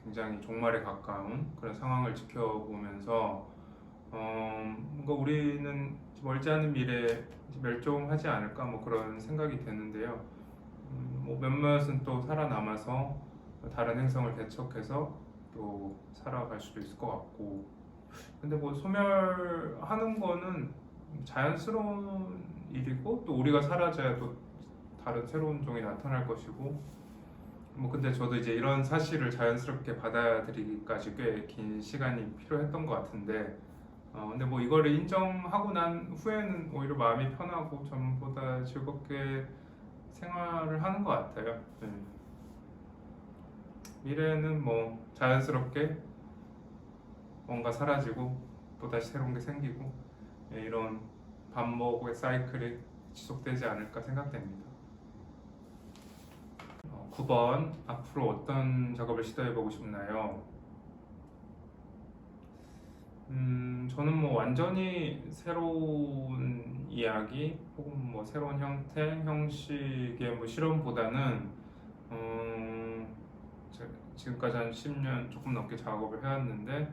굉장히 종말에 가까운 그런 상황을 지켜보면서 뭔가 우리는 멀지 않은 미래에 멸종하지 않을까 뭐 그런 생각이 되는데요. 뭐 몇몇은 또 살아남아서 다른 행성을 개척해서 또 살아갈 수도 있을 것 같고 근데 뭐 소멸하는 거는 자연스러운 일이고 또 우리가 사라져야 또 다른 새로운 종이 나타날 것이고 뭐 근데 저도 이제 이런 사실을 자연스럽게 받아들이기까지 꽤 긴 시간이 필요했던 것 같은데 근데 뭐 이거를 인정하고 난 후에는 오히려 마음이 편하고 전보다 즐겁게 생활을 하는 것 같아요. 미래는 뭐 자연스럽게 뭔가 사라지고 또다시 새로운 게 생기고 이런 반복의 사이클이 지속되지 않을까 생각됩니다. 9번, 앞으로 어떤 작업을 시도해보고 싶나요? 저는 뭐 완전히 새로운 이야기 혹은 뭐 새로운 형태, 형식의 뭐 실험보다는 지금까지 한 10년 조금 넘게 작업을 해왔는데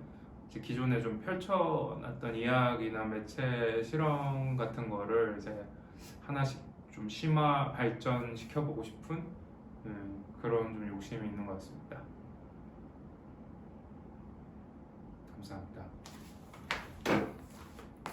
이제 기존에 좀 펼쳐놨던 이야기나 매체 실험 같은 거를 이제 하나씩 좀 심화 발전시켜보고 싶은 그런 좀 욕심이 있는 것 같습니다. 감사합니다.